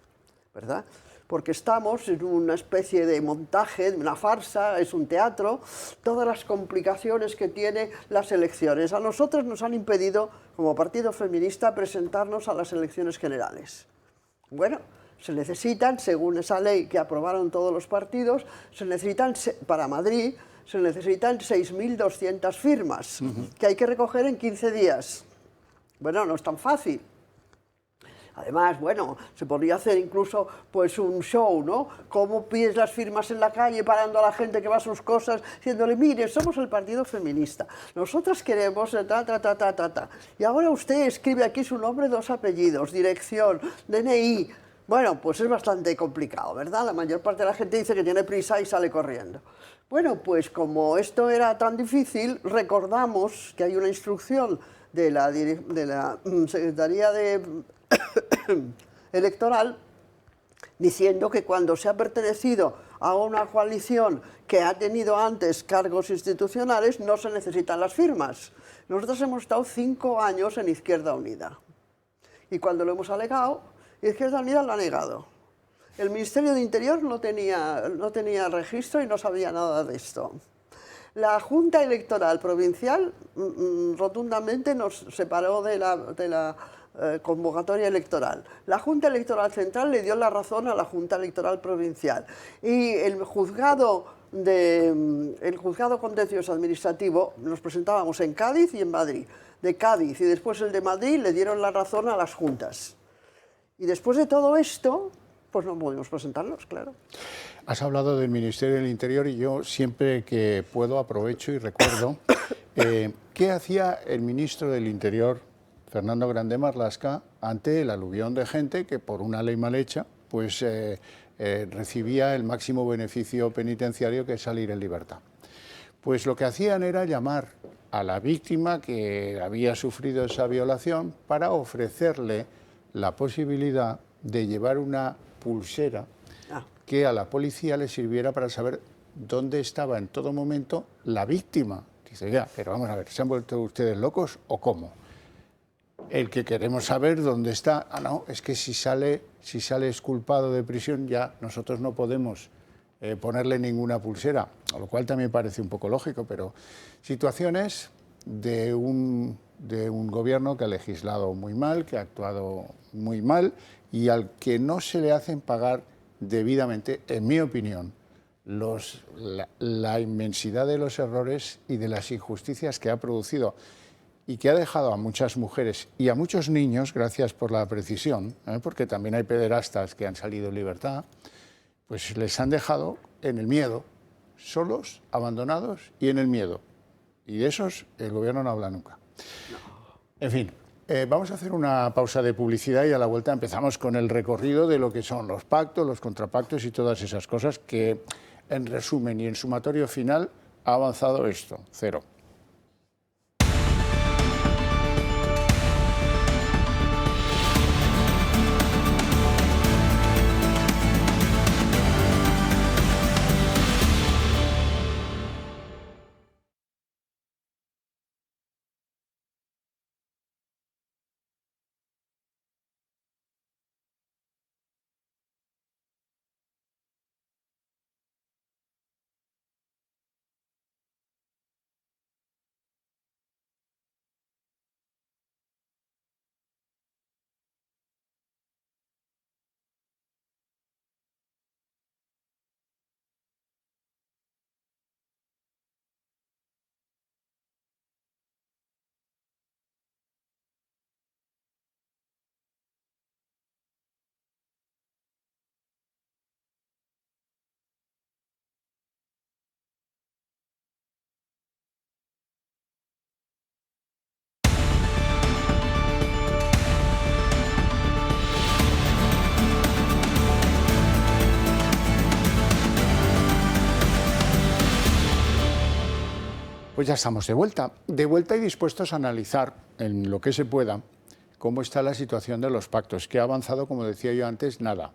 ¿verdad? porque estamos en una especie de montaje, una farsa, es un teatro, todas las complicaciones que tiene las elecciones. A nosotros nos han impedido, como partido feminista, presentarnos a las elecciones generales. Bueno, se necesitan, según esa ley que aprobaron todos los partidos, se necesitan, para Madrid, se necesitan 6.200 firmas, que hay que recoger en 15 días. Bueno, no es tan fácil. Además, bueno, se podría hacer incluso pues un show, ¿no? Cómo pides las firmas en la calle parando a la gente que va a sus cosas, diciéndole, mire, somos el partido feminista, nosotras queremos ta. Y ahora usted escribe aquí su nombre, 2 apellidos, dirección, DNI. Bueno, pues es bastante complicado, ¿verdad? La mayor parte de la gente dice que tiene prisa y sale corriendo. Bueno, pues como esto era tan difícil, recordamos que hay una instrucción de la Secretaría Electoral diciendo que cuando se ha pertenecido a una coalición que ha tenido antes cargos institucionales no se necesitan las firmas. Nosotros hemos estado 5 años en Izquierda Unida y cuando lo hemos alegado, Izquierda Unida lo ha negado. El Ministerio de Interior no tenía registro y no sabía nada de esto. La Junta Electoral Provincial rotundamente nos separó de la convocatoria electoral. La Junta Electoral Central le dio la razón a la Junta Electoral Provincial y el juzgado contencioso administrativo nos presentábamos en Cádiz y en Madrid. De Cádiz y después el de Madrid le dieron la razón a las juntas. Y después de todo esto, pues no pudimos presentarlos, claro. Has hablado del Ministerio del Interior y yo siempre que puedo aprovecho y recuerdo qué hacía el ministro del Interior, Fernando Grande Marlaska, ante el aluvión de gente que por una ley mal hecha pues, recibía el máximo beneficio penitenciario, que es salir en libertad. Pues lo que hacían era llamar a la víctima que había sufrido esa violación para ofrecerle la posibilidad de llevar una pulsera que a la policía le sirviera para saber dónde estaba en todo momento la víctima. Dice, ya, pero vamos a ver, ¿se han vuelto ustedes locos o cómo? El que queremos saber dónde está, no, es que si sale exculpado de prisión ya nosotros no podemos ponerle ninguna pulsera, a lo cual también parece un poco lógico, pero situaciones de un gobierno que ha legislado muy mal, que ha actuado muy mal y al que no se le hacen pagar debidamente, en mi opinión, la inmensidad de los errores y de las injusticias que ha producido y que ha dejado a muchas mujeres y a muchos niños, gracias por la precisión, porque también hay pederastas que han salido en libertad, pues les han dejado en el miedo, solos, abandonados y en el miedo. Y de esos el gobierno no habla nunca. En fin, vamos a hacer una pausa de publicidad y a la vuelta empezamos con el recorrido de lo que son los pactos, los contrapactos y todas esas cosas que, en resumen y en sumatorio final, ha avanzado esto, 0. Pues ya estamos de vuelta y dispuestos a analizar en lo que se pueda cómo está la situación de los pactos, que ha avanzado, como decía yo antes, nada.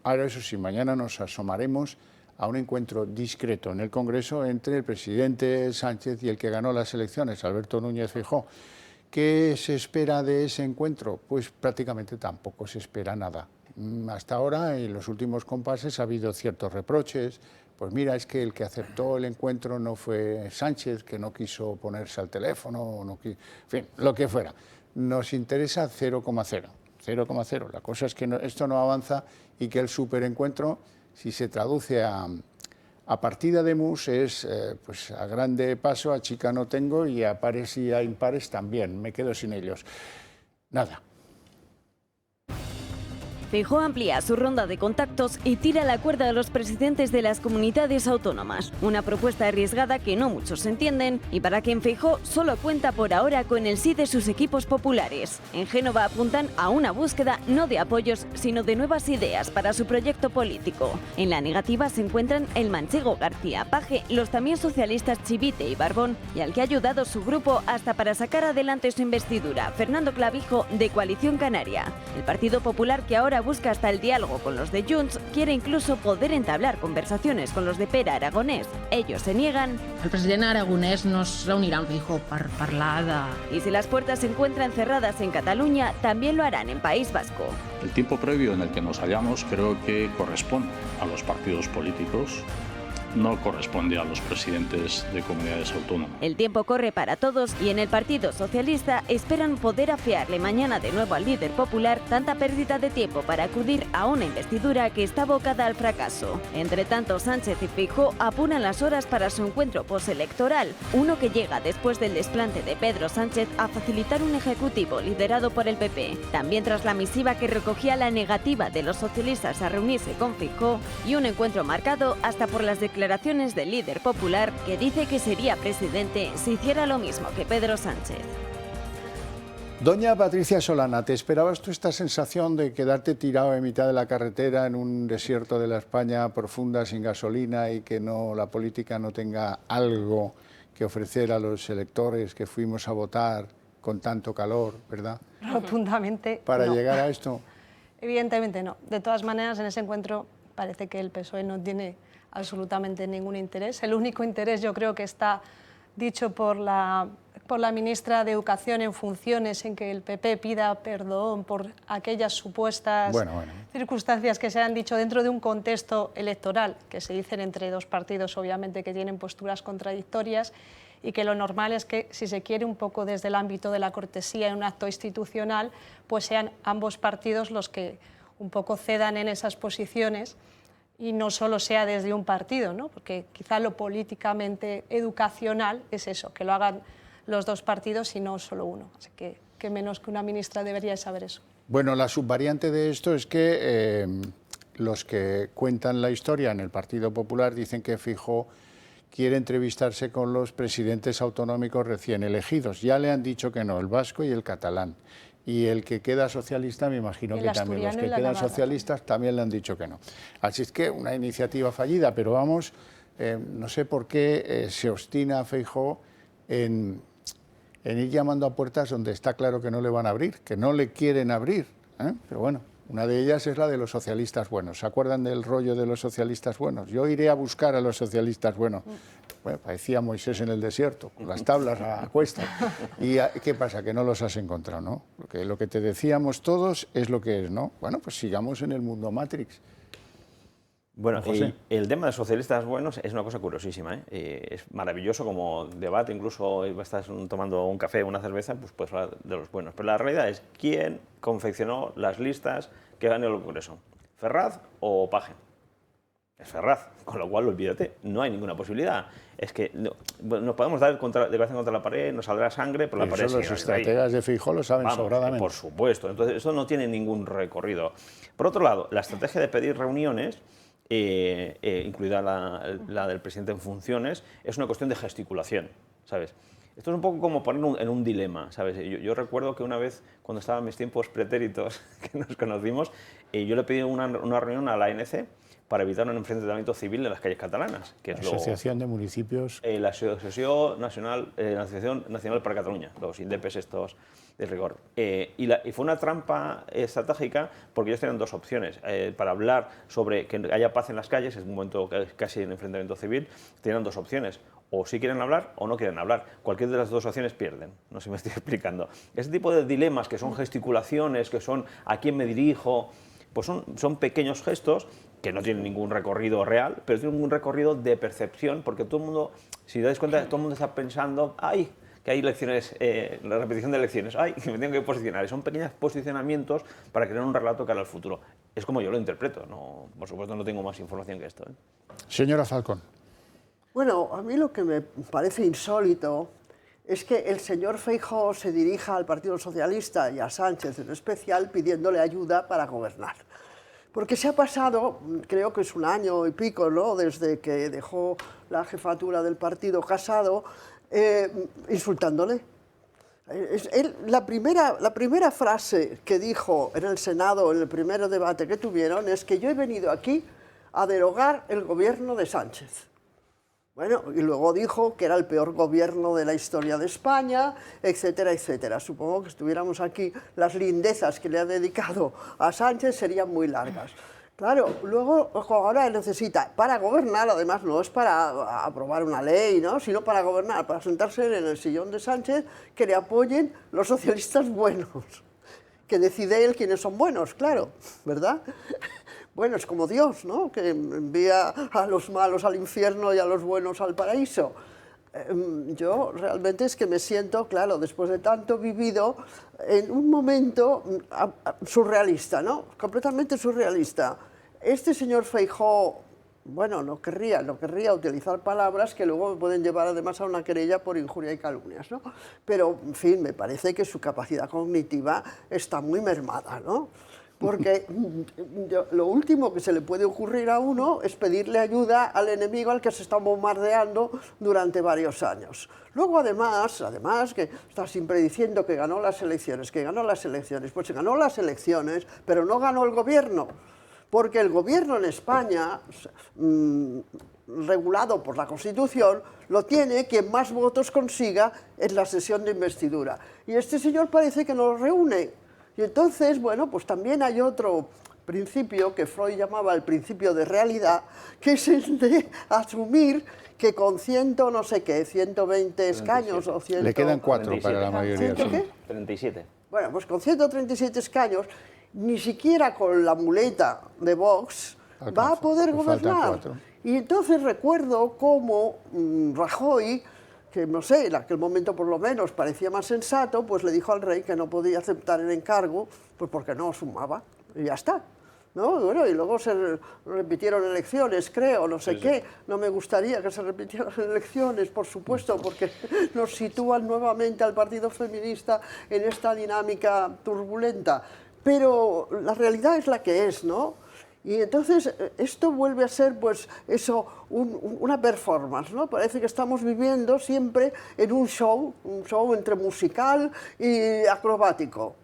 Ahora, eso sí, mañana nos asomaremos a un encuentro discreto en el Congreso entre el presidente Sánchez y el que ganó las elecciones, Alberto Núñez Feijóo. ¿Qué se espera de ese encuentro? Pues prácticamente tampoco se espera nada. hasta ahora, en los últimos compases, ha habido ciertos reproches. Pues mira, es que el que aceptó el encuentro no fue Sánchez, que no quiso ponerse al teléfono, en fin, lo que fuera. Nos interesa 0,0, 0,0. La cosa es que esto no avanza y que el superencuentro, si se traduce a partida de mus, es pues a grande paso, a chica no tengo y a pares y a impares también, me quedo sin ellos. Nada. Feijóo amplía su ronda de contactos y tira la cuerda a los presidentes de las comunidades autónomas. Una propuesta arriesgada que no muchos entienden y para quien Feijóo solo cuenta por ahora con el sí de sus equipos populares. En Génova apuntan a una búsqueda no de apoyos, sino de nuevas ideas para su proyecto político. En la negativa se encuentran el manchego García Paje, los también socialistas Chivite y Barbón y al que ha ayudado su grupo hasta para sacar adelante su investidura, Fernando Clavijo, de Coalición Canaria. El Partido Popular, que ahora busca hasta el diálogo con los de Junts, quiere incluso poder entablar conversaciones con los de Pere Aragonès. Ellos se niegan. El president Aragonès no es reunirà amb Feijóo per parlar de... Y si las puertas se encuentran cerradas en Cataluña, también lo harán en País Vasco. El tiempo previo en el que nos hallamos creo que corresponde a los partidos políticos, no corresponde a los presidentes de comunidades autónomas. El tiempo corre para todos y en el Partido Socialista esperan poder afearle mañana de nuevo al líder popular tanta pérdida de tiempo para acudir a una investidura que está abocada al fracaso. Entre tanto, Sánchez y Feijóo apuran las horas para su encuentro postelectoral, uno que llega después del desplante de Pedro Sánchez a facilitar un ejecutivo liderado por el PP. También tras la misiva que recogía la negativa de los socialistas a reunirse con Feijóo y un encuentro marcado hasta por las declaraciones del líder popular que dice que sería presidente si hiciera lo mismo que Pedro Sánchez. Doña Patricia Solana, ¿te esperabas tú esta sensación de quedarte tirado en mitad de la carretera en un desierto de la España profunda sin gasolina y que la política no tenga algo que ofrecer a los electores que fuimos a votar con tanto calor, verdad? Rotundamente Para no. llegar a esto. Evidentemente no. De todas maneras, en ese encuentro parece que el PSOE no tiene absolutamente ningún interés. El único interés yo creo que está dicho por la ministra de Educación en funciones, en que el PP pida perdón por aquellas supuestas circunstancias que se han dicho dentro de un contexto electoral, que se dicen entre dos partidos obviamente que tienen posturas contradictorias y que lo normal es que si se quiere un poco desde el ámbito de la cortesía en un acto institucional, pues sean ambos partidos los que un poco cedan en esas posiciones y no solo sea desde un partido, ¿no? Porque quizá lo políticamente educacional es eso, que lo hagan los dos partidos y no solo uno. Así que menos que una ministra debería saber eso. Bueno, la subvariante de esto es que los que cuentan la historia en el Partido Popular dicen que Feijóo quiere entrevistarse con los presidentes autonómicos recién elegidos. Ya le han dicho que no, el vasco y el catalán. Y el que queda socialista, me imagino que también, los que quedan socialistas también le han dicho que no. Así es que una iniciativa fallida, pero vamos, no sé por qué se obstina Feijóo en ir llamando a puertas donde está claro que no le van a abrir, que no le quieren abrir, ¿eh? Pero bueno, una de ellas es la de los socialistas buenos. ¿Se acuerdan del rollo de los socialistas buenos? Yo iré a buscar a los socialistas buenos. Bueno, parecía Moisés en el desierto, con las tablas a cuestas. ¿Y qué pasa? Que no los has encontrado, ¿no? Lo que te decíamos todos es lo que es, ¿no? Bueno, pues sigamos en el mundo Matrix. Bueno, el tema de socialistas buenos es una cosa curiosísima, ¿eh? Es maravilloso como debate, incluso estás tomando un café o una cerveza, pues puedes hablar de los buenos. Pero la realidad es, ¿quién confeccionó las listas que ganó el Congreso? ¿Ferraz o Paje? Es Ferraz, con lo cual, olvídate, no hay ninguna posibilidad. Es que nos podemos dar de cabeza contra la pared, nos saldrá sangre, por la pared. Los estrategas de Feijóo lo saben sobradamente. Por supuesto, entonces eso no tiene ningún recorrido. Por otro lado, la estrategia de pedir reuniones, incluida la del presidente en funciones, es una cuestión de gesticulación, ¿sabes? Esto es un poco como poner en un dilema, ¿sabes? Yo recuerdo que una vez, cuando estaba en mis tiempos pretéritos, que nos conocimos, yo le pedí una reunión a la ANC para evitar un enfrentamiento civil en las calles catalanas. Que es Asociación de Municipios. La Asociación Nacional para Cataluña, los INDEPs estos de rigor. Y fue una trampa estratégica porque ellos tenían dos opciones. Para hablar sobre que haya paz en las calles, es un momento casi en enfrentamiento civil, tenían dos opciones. O sí quieren hablar o no quieren hablar. Cualquiera de las dos opciones pierden. No sé si me estoy explicando. Ese tipo de dilemas que son gesticulaciones, que son a quién me dirijo, pues son pequeños gestos que no tienen ningún recorrido real, pero tienen un recorrido de percepción, porque todo el mundo, si te das cuenta, todo el mundo está pensando, ¡ay!, que hay elecciones, la repetición de elecciones, ¡ay!, que me tengo que posicionar. Y son pequeños posicionamientos para crear un relato cara al futuro. Es como yo lo interpreto, no, por supuesto no tengo más información que esto. Señora Falcón. Bueno, a mí lo que me parece insólito es que el señor Feijóo se dirija al Partido Socialista y a Sánchez en especial pidiéndole ayuda para gobernar. Porque se ha pasado, creo que es un año y pico, ¿no?, desde que dejó la jefatura del partido Casado, insultándole. La primera frase que dijo en el Senado, en el primer debate que tuvieron, es que yo he venido aquí a derogar el gobierno de Sánchez. Bueno, y luego dijo que era el peor gobierno de la historia de España, etcétera, etcétera. Supongo que estuviéramos aquí, las lindezas que le ha dedicado a Sánchez serían muy largas. Claro, luego ahora necesita, para gobernar, además no es para aprobar una ley, ¿no?, sino para gobernar, para sentarse en el sillón de Sánchez, que le apoyen los socialistas buenos, que decide él quiénes son buenos, claro, ¿verdad? Bueno, es como Dios, ¿no?, que envía a los malos al infierno y a los buenos al paraíso. Yo realmente es que me siento, claro, después de tanto vivido, en un momento surrealista, ¿no?, completamente surrealista. Este señor Feijóo, bueno, no querría utilizar palabras que luego me pueden llevar además a una querella por injuria y calumnias, ¿no? Pero, en fin, me parece que su capacidad cognitiva está muy mermada, ¿no? Porque lo último que se le puede ocurrir a uno es pedirle ayuda al enemigo al que se está bombardeando durante varios años. Luego, además, que está siempre diciendo que ganó las elecciones, pues se ganó las elecciones, pero no ganó el gobierno, porque el gobierno en España, regulado por la Constitución, lo tiene quien más votos consiga en la sesión de investidura. Y este señor parece que no los reúne. Y entonces, bueno, pues también hay otro principio que Freud llamaba el principio de realidad, que es el de asumir que con 120 escaños o 100... Le quedan 4 para la mayoría. ¿Qué? 37. Bueno, pues con 137 escaños, ni siquiera con la muleta de Vox va a poder gobernar. Y entonces recuerdo cómo Rajoy, que no sé, en aquel momento por lo menos parecía más sensato, pues le dijo al rey que no podía aceptar el encargo, pues porque no sumaba, y ya está, ¿no? Bueno, y luego se repitieron elecciones, creo, no sé qué. No me gustaría que se repitieran elecciones, por supuesto, porque nos sitúan nuevamente al partido feminista en esta dinámica turbulenta. Pero la realidad es la que es, ¿no? Y entonces esto vuelve a ser, pues, eso, una performance, ¿no? Parece que estamos viviendo siempre en un show entre musical y acrobático.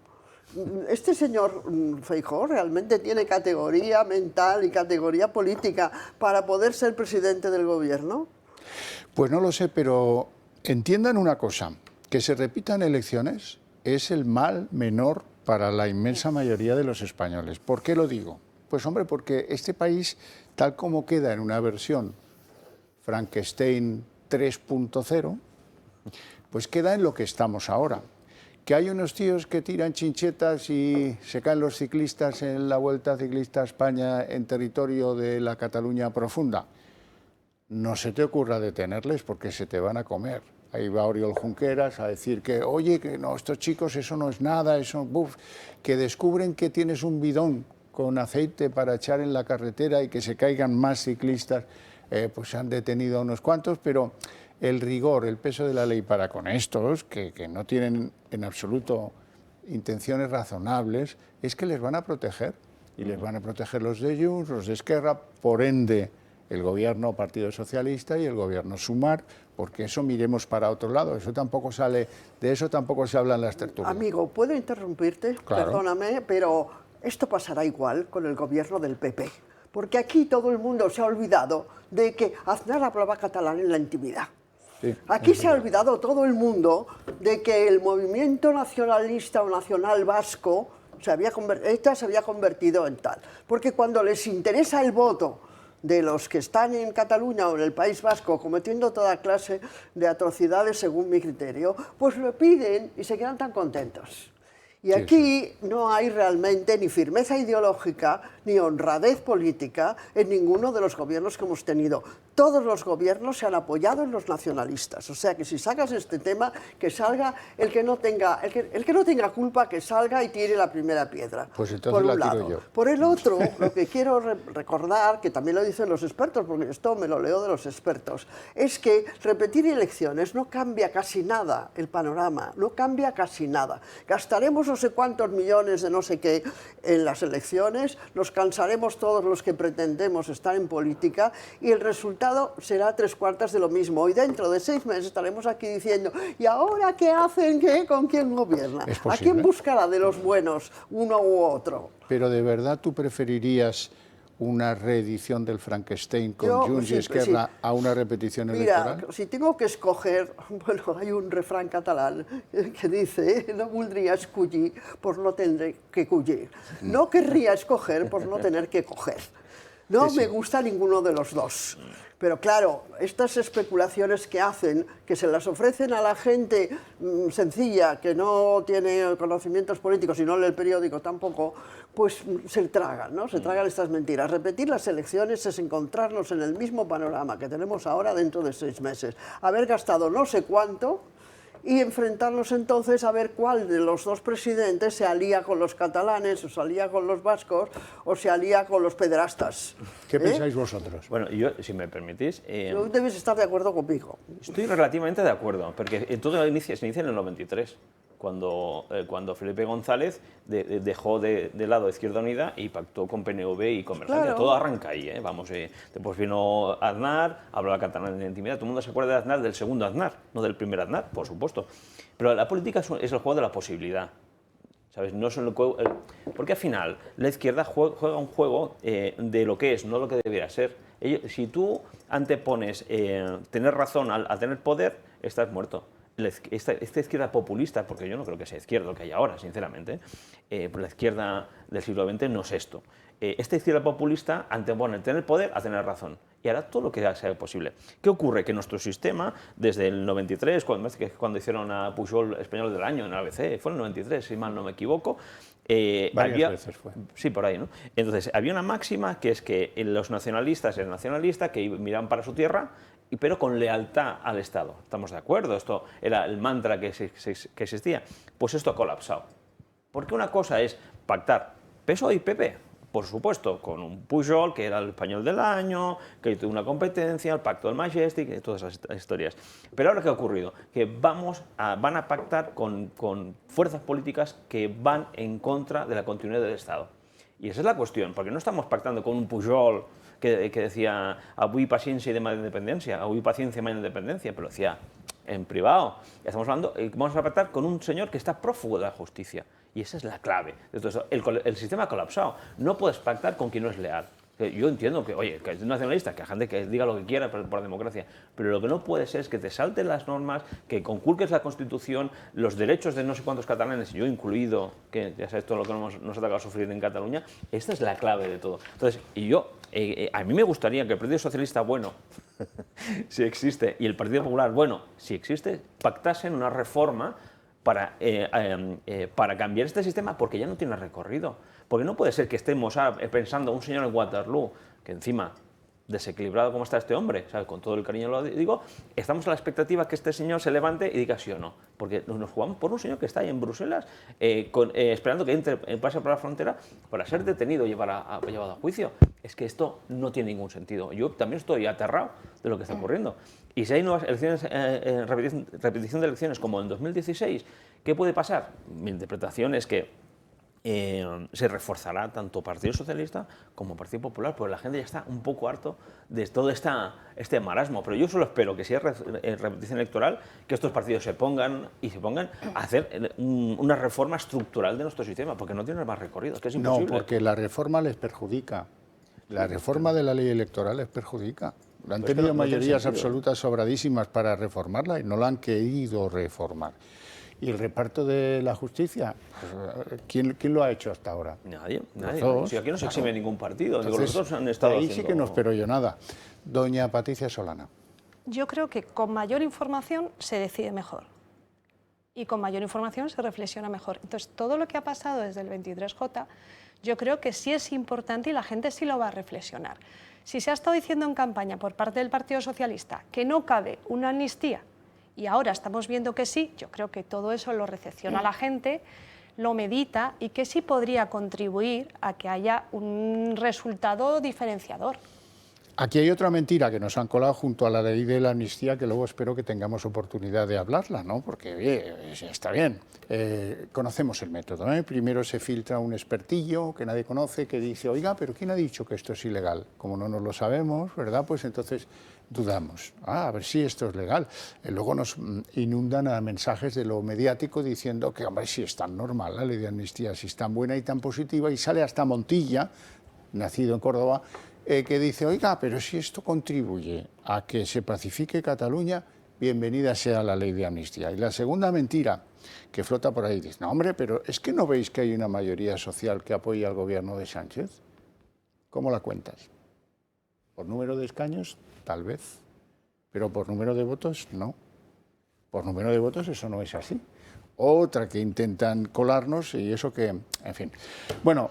Este señor Feijóo realmente tiene categoría mental y categoría política para poder ser presidente del gobierno. Pues no lo sé, pero entiendan una cosa, que se repitan elecciones es el mal menor para la inmensa mayoría de los españoles. ¿Por qué lo digo? Pues hombre, porque este país, tal como queda en una versión Frankenstein 3.0, pues queda en lo que estamos ahora. Que hay unos tíos que tiran chinchetas y se caen los ciclistas en la Vuelta Ciclista a España en territorio de la Cataluña profunda. No se te ocurra detenerles porque se te van a comer. Ahí va Oriol Junqueras a decir que, oye, que no, estos chicos, eso no es nada, eso, buf, que descubren que tienes un bidón con aceite para echar en la carretera y que se caigan más ciclistas, pues se han detenido a unos cuantos, pero el rigor, el peso de la ley para con estos, que no tienen en absoluto intenciones razonables, es que les van a proteger, y les van a proteger los de Junts, los de Esquerra, por ende el gobierno Partido Socialista y el gobierno Sumar, porque eso miremos para otro lado, eso tampoco sale, de eso tampoco se habla en las tertulias. Amigo, ¿puedo interrumpirte? Claro. Perdóname, pero esto pasará igual con el gobierno del PP, porque aquí todo el mundo se ha olvidado de que Aznar hablaba catalán en la intimidad. Sí, aquí se ha olvidado todo el mundo de que el movimiento nacionalista o nacional vasco se había convertido en tal. Porque cuando les interesa el voto de los que están en Cataluña o en el País Vasco cometiendo toda clase de atrocidades según mi criterio, pues lo piden y se quedan tan contentos. Y aquí no hay realmente ni firmeza ideológica ni honradez política en ninguno de los gobiernos que hemos tenido. Todos los gobiernos se han apoyado en los nacionalistas. O sea que si sacas este tema, que salga el que no tenga culpa, que salga y tire la primera piedra. Pues entonces por un la tiro lado. yo. Por el otro, lo que quiero recordar, que también lo dicen los expertos, porque esto me lo leo de los expertos, es que repetir elecciones no cambia casi nada el panorama, no cambia casi nada. Gastaremos no sé cuántos millones de no sé qué en las elecciones, nos cansaremos todos los que pretendemos estar en política y el resultado será 3/4 de lo mismo. Y dentro de 6 meses estaremos aquí diciendo, ¿y ahora qué hacen? ¿Qué? ¿Con quién gobierna? ¿A quién buscará de los buenos uno u otro? Pero ¿de verdad tú preferirías una reedición del Frankenstein con Junts y Esquerra a una repetición electoral? Mira, si tengo que escoger, bueno, hay un refrán catalán que dice, no voldria escollir por no tener que collir. No querría escoger por no tener que coger. No me gusta ninguno de los dos. Pero claro, estas especulaciones que hacen, que se las ofrecen a la gente sencilla, que no tiene conocimientos políticos y no lee el periódico tampoco, pues se tragan, ¿no? Se tragan estas mentiras. Repetir las elecciones es encontrarnos en el mismo panorama que tenemos ahora dentro de 6 meses. Haber gastado no sé cuánto y enfrentarnos entonces a ver cuál de los dos presidentes se alía con los catalanes, o se alía con los vascos, o se alía con los pederastas. ¿Qué pensáis vosotros? Bueno, yo, si me permitís... Tú debes estar de acuerdo conmigo. Estoy relativamente de acuerdo, porque todo se inicia en el 93, cuando Felipe González dejó de lado Izquierda Unida y pactó con PNV y Convergencia. Claro. Todo arranca ahí, ¿eh? Vamos, después vino Aznar, hablaba catalán en intimidad. Todo el mundo se acuerda de Aznar, del segundo Aznar, no del primer Aznar, por supuesto. Pero la política es el juego de la posibilidad. ¿Sabes? No es el juego, porque al final la izquierda juega un juego de lo que es, no lo que debería ser. Si tú antepones tener razón a tener poder, estás muerto. Esta izquierda populista, porque yo no creo que sea izquierda lo que hay ahora, sinceramente, la izquierda del siglo XX no es esto. Esta izquierda populista antepone tener poder a tener razón y hará todo lo que sea posible. ¿Qué ocurre? Que nuestro sistema, desde el 93, cuando hicieron a Pujol Español del Año en ABC, fue en el 93, si mal no me equivoco, varias veces fue. Sí, por ahí, ¿no? Entonces, había una máxima que es que los nacionalistas eran nacionalistas, que miraban para su tierra, pero con lealtad al Estado. ¿Estamos de acuerdo? Esto era el mantra que existía. Pues esto ha colapsado. Porque una cosa es pactar PSOE y PP, por supuesto, con un Pujol, que era el Español del Año, que tuvo una competencia, el Pacto del Majestic, todas esas historias. Pero ahora, ¿qué ha ocurrido? Que van a pactar con fuerzas políticas que van en contra de la continuidad del Estado. Y esa es la cuestión, porque no estamos pactando con un Pujol que decía avui paciencia y demás independencia, avui paciencia y demás independencia, pero decía en privado. Estamos hablando, vamos a pactar con un señor que está prófugo de la justicia. Y esa es la clave. Entonces, el sistema ha colapsado. No puedes pactar con quien no es leal. Yo entiendo que, oye, que es nacionalista, que la gente que diga lo que quiera por democracia, pero lo que no puede ser es que te salten las normas, que conculques la Constitución, los derechos de no sé cuántos catalanes, yo incluido, que ya sabes todo lo que nos ha tocado sufrir en Cataluña. Esta es la clave de todo. Entonces, a mí me gustaría que el Partido Socialista, bueno, si existe, y el Partido Popular, bueno, si existe, pactasen una reforma para cambiar este sistema, porque ya no tiene recorrido. Porque no puede ser que estemos pensando un señor en Waterloo, que encima, desequilibrado como está este hombre, ¿sabes? Con todo el cariño lo digo, estamos a la expectativa que este señor se levante y diga sí o no. Porque nos jugamos por un señor que está ahí en Bruselas esperando que pase por la frontera para ser detenido y llevado a juicio. Es que esto no tiene ningún sentido. Yo también estoy aterrado de lo que está ocurriendo. Y si hay nuevas elecciones, repetición de elecciones como en 2016, ¿qué puede pasar? Mi interpretación es que se reforzará tanto Partido Socialista como Partido Popular, porque la gente ya está un poco harto de todo este marasmo. Pero yo solo espero que si hay repetición electoral, que estos partidos se pongan a hacer una reforma estructural de nuestro sistema, porque no tiene más recorrido, es que es imposible. No, porque la reforma les perjudica. La reforma de la ley electoral les perjudica. Han tenido mayorías absolutas sobradísimas para reformarla y no la han querido reformar. ¿Y el reparto de la justicia? ¿Quién lo ha hecho hasta ahora? Nadie. Todos, Si aquí no se exime ningún partido. Entonces, los otros han estado ahí haciendo... sí que no espero yo nada. Doña Patricia Solana. Yo creo que con mayor información se decide mejor. y con mayor información se reflexiona mejor. Entonces, todo lo que ha pasado desde el 23J, yo creo que sí es importante y la gente sí lo va a reflexionar. Si se ha estado diciendo en campaña por parte del Partido Socialista que no cabe una amnistía y ahora estamos viendo que sí, yo creo que todo eso lo recepciona la gente, lo medita y que sí podría contribuir a que haya un resultado diferenciador. Aquí hay otra mentira que nos han colado junto a la ley de la amnistía, que luego espero que tengamos oportunidad de hablarla, ¿no? Porque oye, está bien, conocemos el método, ¿eh? Primero se filtra un expertillo que nadie conoce, que dice, oiga, pero ¿quién ha dicho que esto es ilegal? Como no nos lo sabemos, ¿verdad? Pues entonces dudamos, a ver si esto es legal. Luego nos inundan a mensajes de lo mediático diciendo que, hombre, si es tan normal la ley de amnistía, si es tan buena y tan positiva, y sale hasta Montilla, nacido en Córdoba, que dice, oiga, pero si esto contribuye a que se pacifique Cataluña, bienvenida sea la ley de amnistía. Y la segunda mentira que flota por ahí, dice, no, hombre, pero ¿es que no veis que hay una mayoría social que apoya al gobierno de Sánchez? ¿Cómo la cuentas? ¿Por número de escaños? Tal vez. Pero por número de votos, no. Por número de votos eso no es así. Otra que intentan colarnos y eso que, en fin. Bueno,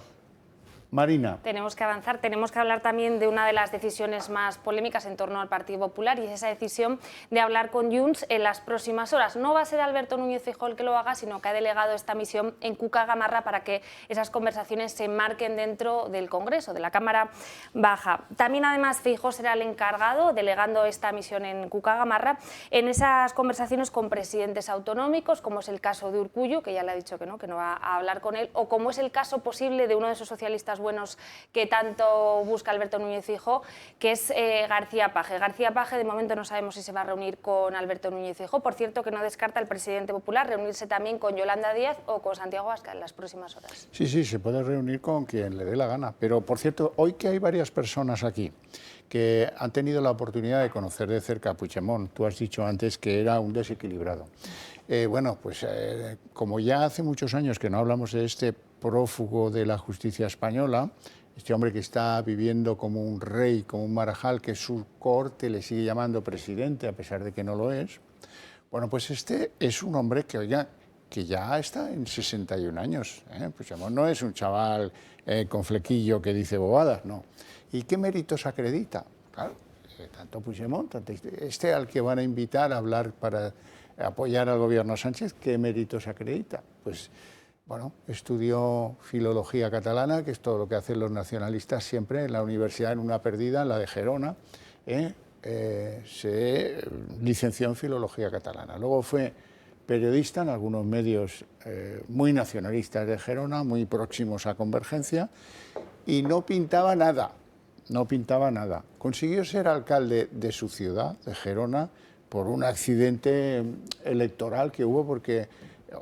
Marina. Tenemos que avanzar, tenemos que hablar también de una de las decisiones más polémicas en torno al Partido Popular y es esa decisión de hablar con Junts en las próximas horas. No va a ser Alberto Núñez Feijóo el que lo haga, sino que ha delegado esta misión en Cuca Gamarra para que esas conversaciones se marquen dentro del Congreso, de la Cámara Baja. También, además, Feijóo será el encargado, delegando esta misión en Cuca Gamarra, en esas conversaciones con presidentes autonómicos, como es el caso de Urkullu, que ya le ha dicho que no va a hablar con él, o como es el caso posible de uno de esos socialistas buenos que tanto busca Alberto Núñez Feijóo, que es García Paje. García Paje, de momento no sabemos si se va a reunir con Alberto Núñez Feijóo. Por cierto, que no descarta el presidente popular reunirse también con Yolanda Díaz o con Santiago Abascal en las próximas horas. Sí, se puede reunir con quien le dé la gana. Pero, por cierto, hoy que hay varias personas aquí que han tenido la oportunidad de conocer de cerca a Puigdemont, tú has dicho antes que era un desequilibrado. Bueno, pues como ya hace muchos años que no hablamos de este prófugo de la justicia española, este hombre que está viviendo como un rey, como un marajal, que su corte le sigue llamando presidente a pesar de que no lo es, bueno, pues este es un hombre que, oiga, que ya está en 61 años. Puigdemont no es un chaval con flequillo que dice bobadas, no. ¿Y qué méritos acredita? Claro, tanto Puigdemont, tanto este al que van a invitar a hablar para apoyar al gobierno Sánchez, ¿qué méritos acredita? Pues, bueno, estudió filología catalana, que es todo lo que hacen los nacionalistas siempre en la universidad, en una perdida, en la de Gerona. Se licenció en filología catalana. Luego fue periodista en algunos medios muy nacionalistas de Gerona, muy próximos a Convergencia, y no pintaba nada. Consiguió ser alcalde de su ciudad, de Gerona, por un accidente electoral que hubo porque,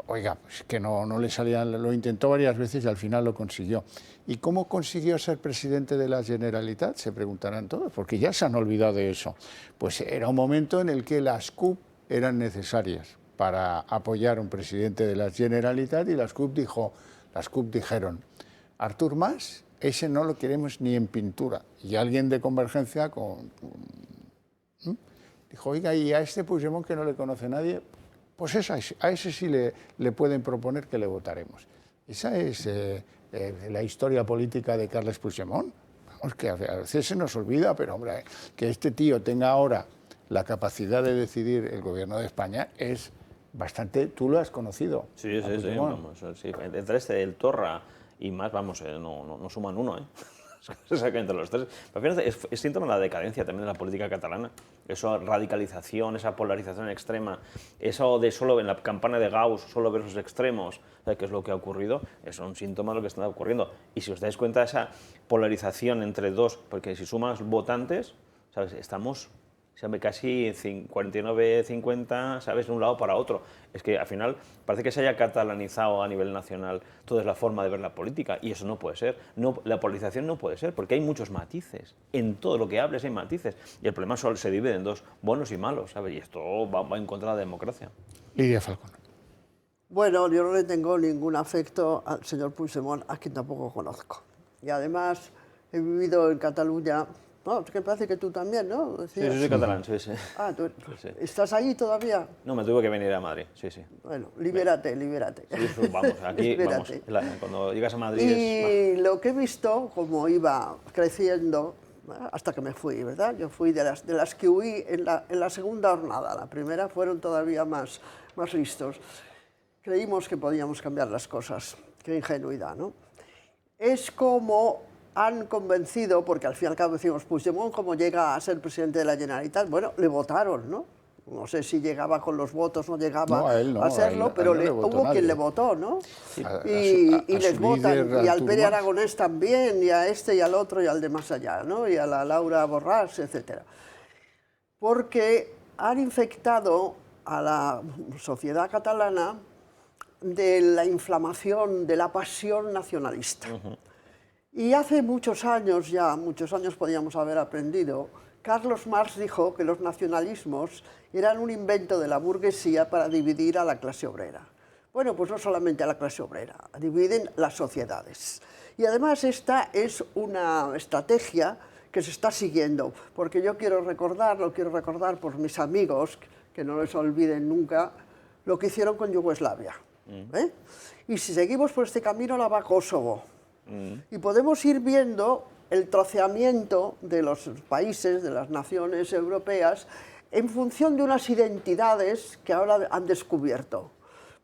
oiga, pues que no le salía, lo intentó varias veces y al final lo consiguió. ¿Y cómo consiguió ser presidente de la Generalitat? Se preguntarán todos, porque ya se han olvidado de eso. Pues era un momento en el que las CUP eran necesarias para apoyar a un presidente de la Generalitat y las CUP dijeron, Artur Mas, ese no lo queremos ni en pintura. Y alguien de Convergencia dijo, oiga, y a este Puigdemont que no le conoce nadie, pues a ese sí le pueden proponer que le votaremos. Esa es la historia política de Carles Puigdemont. Vamos, que a veces se nos olvida, pero hombre, que este tío tenga ahora la capacidad de decidir el gobierno de España es bastante... Tú lo has conocido. Sí, vamos, sí. Entre el Torra y más, vamos, no suman uno, entre los tres. Pero fíjate, es síntoma de la decadencia también de la política catalana. Esa radicalización, esa polarización extrema, eso de solo en la campana de Gauss, solo ver los extremos, ¿sabes qué es lo que ha ocurrido? Es un síntoma de lo que está ocurriendo. Y si os dais cuenta, esa polarización entre dos, porque si sumas votantes, ¿sabes? Estamos casi 49-50, ¿sabes?, de un lado para otro. Es que al final parece que se haya catalanizado a nivel nacional toda la forma de ver la política y eso no puede ser. No, la polarización no puede ser porque hay muchos matices. En todo lo que hables hay matices y el problema solo se divide en dos, buenos y malos, ¿sabes? Y esto va en contra de la democracia. Lidia Falcón. Bueno, yo no le tengo ningún afecto al señor Puigdemont, a quien tampoco conozco. Y además he vivido en Cataluña No, es que parece que tú también, ¿no? Decías. Sí, soy catalán, sí, sí. Ah, ¿tú Sí. estás ahí todavía? No, me tuve que venir a Madrid, sí, sí. Bueno, libérate, libérate. Sí, vamos, aquí, vamos, Libérate. cuando llegas a Madrid Y lo que he visto, como iba creciendo, hasta que me fui, ¿verdad? Yo fui de las que huí en la segunda jornada. La primera fueron todavía más listos. Creímos que podíamos cambiar las cosas. Qué ingenuidad, ¿no? Es como han convencido, porque al fin y al cabo decimos, Puigdemont, como llega a ser presidente de la Generalitat, bueno, le votaron, ¿no? No sé si llegaba con los votos, no llegaba a serlo, pero hubo quien le votó, ¿no? Sí. Y les votan, y al Pere Aragonés también, y a este y al otro y al de más allá, ¿no? Y a la Laura Borràs, etc. Porque han infectado a la sociedad catalana de la inflamación, de la pasión nacionalista. Y hace muchos años podíamos haber aprendido, Carlos Marx dijo que los nacionalismos eran un invento de la burguesía para dividir a la clase obrera. Bueno, pues no solamente a la clase obrera, dividen las sociedades. Y además esta es una estrategia que se está siguiendo, porque yo quiero recordar por mis amigos, que no les olviden nunca, lo que hicieron con Yugoslavia. Y si seguimos por este camino, la va Kosovo. Y podemos ir viendo el troceamiento de los países, de las naciones europeas, en función de unas identidades que ahora han descubierto.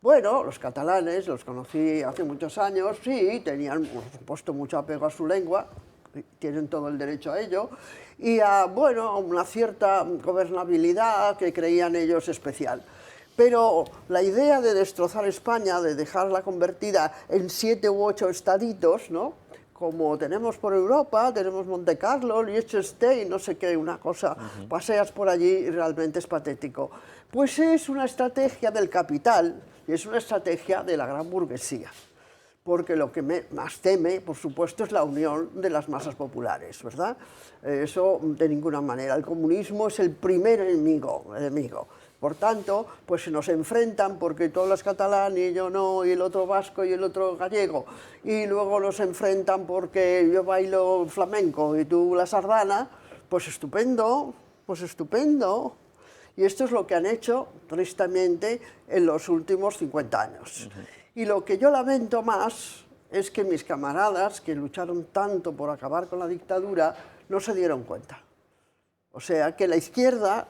Bueno, los catalanes, los conocí hace muchos años, sí, tenían, por supuesto, mucho apego a su lengua, tienen todo el derecho a ello, y a, bueno, a una cierta gobernabilidad que creían ellos especial. Pero la idea de destrozar España, de dejarla convertida en 7 u 8 estaditos, ¿no? Como tenemos por Europa, tenemos Monte Carlo, Liechtenstein, no sé qué, una cosa, paseas por allí y realmente es patético. Pues es una estrategia del capital y es una estrategia de la gran burguesía. Porque lo que más teme, por supuesto, es la unión de las masas populares, ¿verdad? Eso de ninguna manera. El comunismo es el primer enemigo. Por tanto, pues se nos enfrentan porque tú hablas catalán y yo no, y el otro vasco y el otro gallego, y luego nos enfrentan porque yo bailo flamenco y tú la sardana, pues estupendo, pues estupendo. Y esto es lo que han hecho, tristemente, en los últimos 50 años. Y lo que yo lamento más es que mis camaradas, que lucharon tanto por acabar con la dictadura, no se dieron cuenta. O sea, que la izquierda,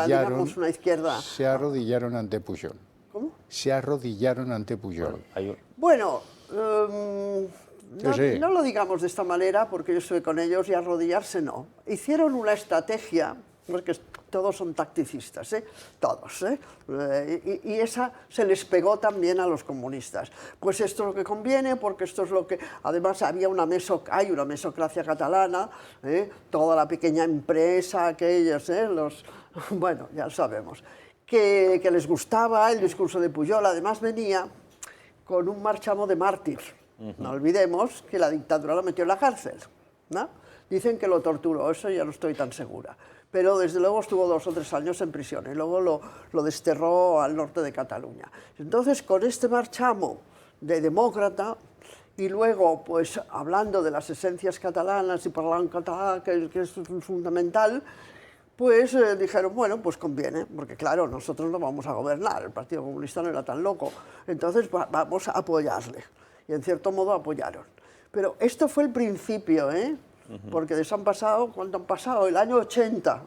digamos una izquierda... Se arrodillaron ante Pujol. ¿Cómo? Se arrodillaron ante Pujol. Bueno, sí. no lo digamos de esta manera, porque yo estoy con ellos y arrodillarse no. Hicieron una estrategia, porque todos son tacticistas, todos, y esa se les pegó también a los comunistas. Pues esto es lo que conviene, porque esto es lo que... Además hay una mesocracia catalana, toda la pequeña empresa, aquellos, bueno, ya lo sabemos, que les gustaba el discurso de Pujol. Además venía con un marchamo de mártir. No olvidemos que la dictadura lo metió en la cárcel, ¿no? Dicen que lo torturó, eso ya no estoy tan segura. Pero desde luego estuvo 2 o 3 años en prisión y luego lo desterró al norte de Cataluña. Entonces, con este marchamo de demócrata, y luego, pues, hablando de las esencias catalanas y parlant catalán, que es fundamental, pues dijeron, bueno, pues conviene, porque claro, nosotros no vamos a gobernar, el Partido Comunista no era tan loco, entonces vamos a apoyarle. Y en cierto modo apoyaron. Pero esto fue el principio, porque de eso han pasado, ¿cuánto han pasado? El año 80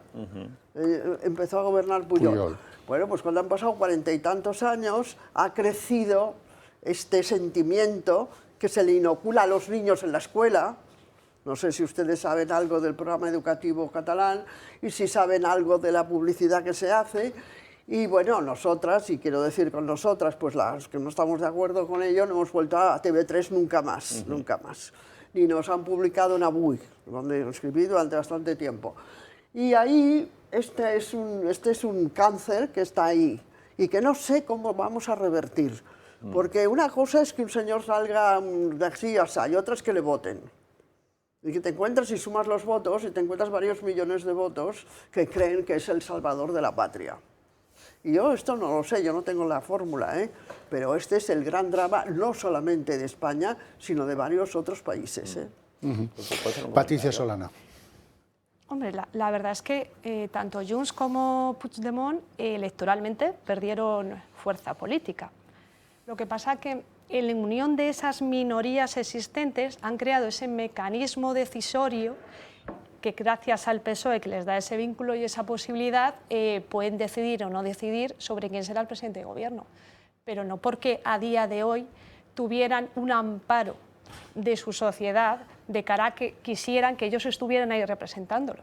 empezó a gobernar Pujol. Bueno, pues cuando han pasado 40 y tantos años, ha crecido este sentimiento que se le inocula a los niños en la escuela. No sé si ustedes saben algo del programa educativo catalán y si saben algo de la publicidad que se hace. Y bueno, nosotras, y quiero decir con nosotras, pues las que no estamos de acuerdo con ello, no hemos vuelto a TV3 nunca más, nunca más. Ni nos han publicado en Avui, donde escribí durante bastante tiempo. Y ahí, este es un cáncer que está ahí y que no sé cómo vamos a revertir. Porque una cosa es que un señor salga de así y así, y otra es que le voten. Y que te encuentras y sumas los votos y te encuentras varios millones de votos que creen que es el salvador de la patria. Y yo esto no lo sé, yo no tengo la fórmula, pero este es el gran drama, no solamente de España, sino de varios otros países. Patricia Solana. Hombre, la verdad es que tanto Junts como Puigdemont electoralmente perdieron fuerza política. Lo que pasa que en la unión de esas minorías existentes han creado ese mecanismo decisorio que gracias al PSOE, que les da ese vínculo y esa posibilidad, pueden decidir o no decidir sobre quién será el presidente de gobierno. Pero no porque a día de hoy tuvieran un amparo de su sociedad de cara a que quisieran que ellos estuvieran ahí representándolo.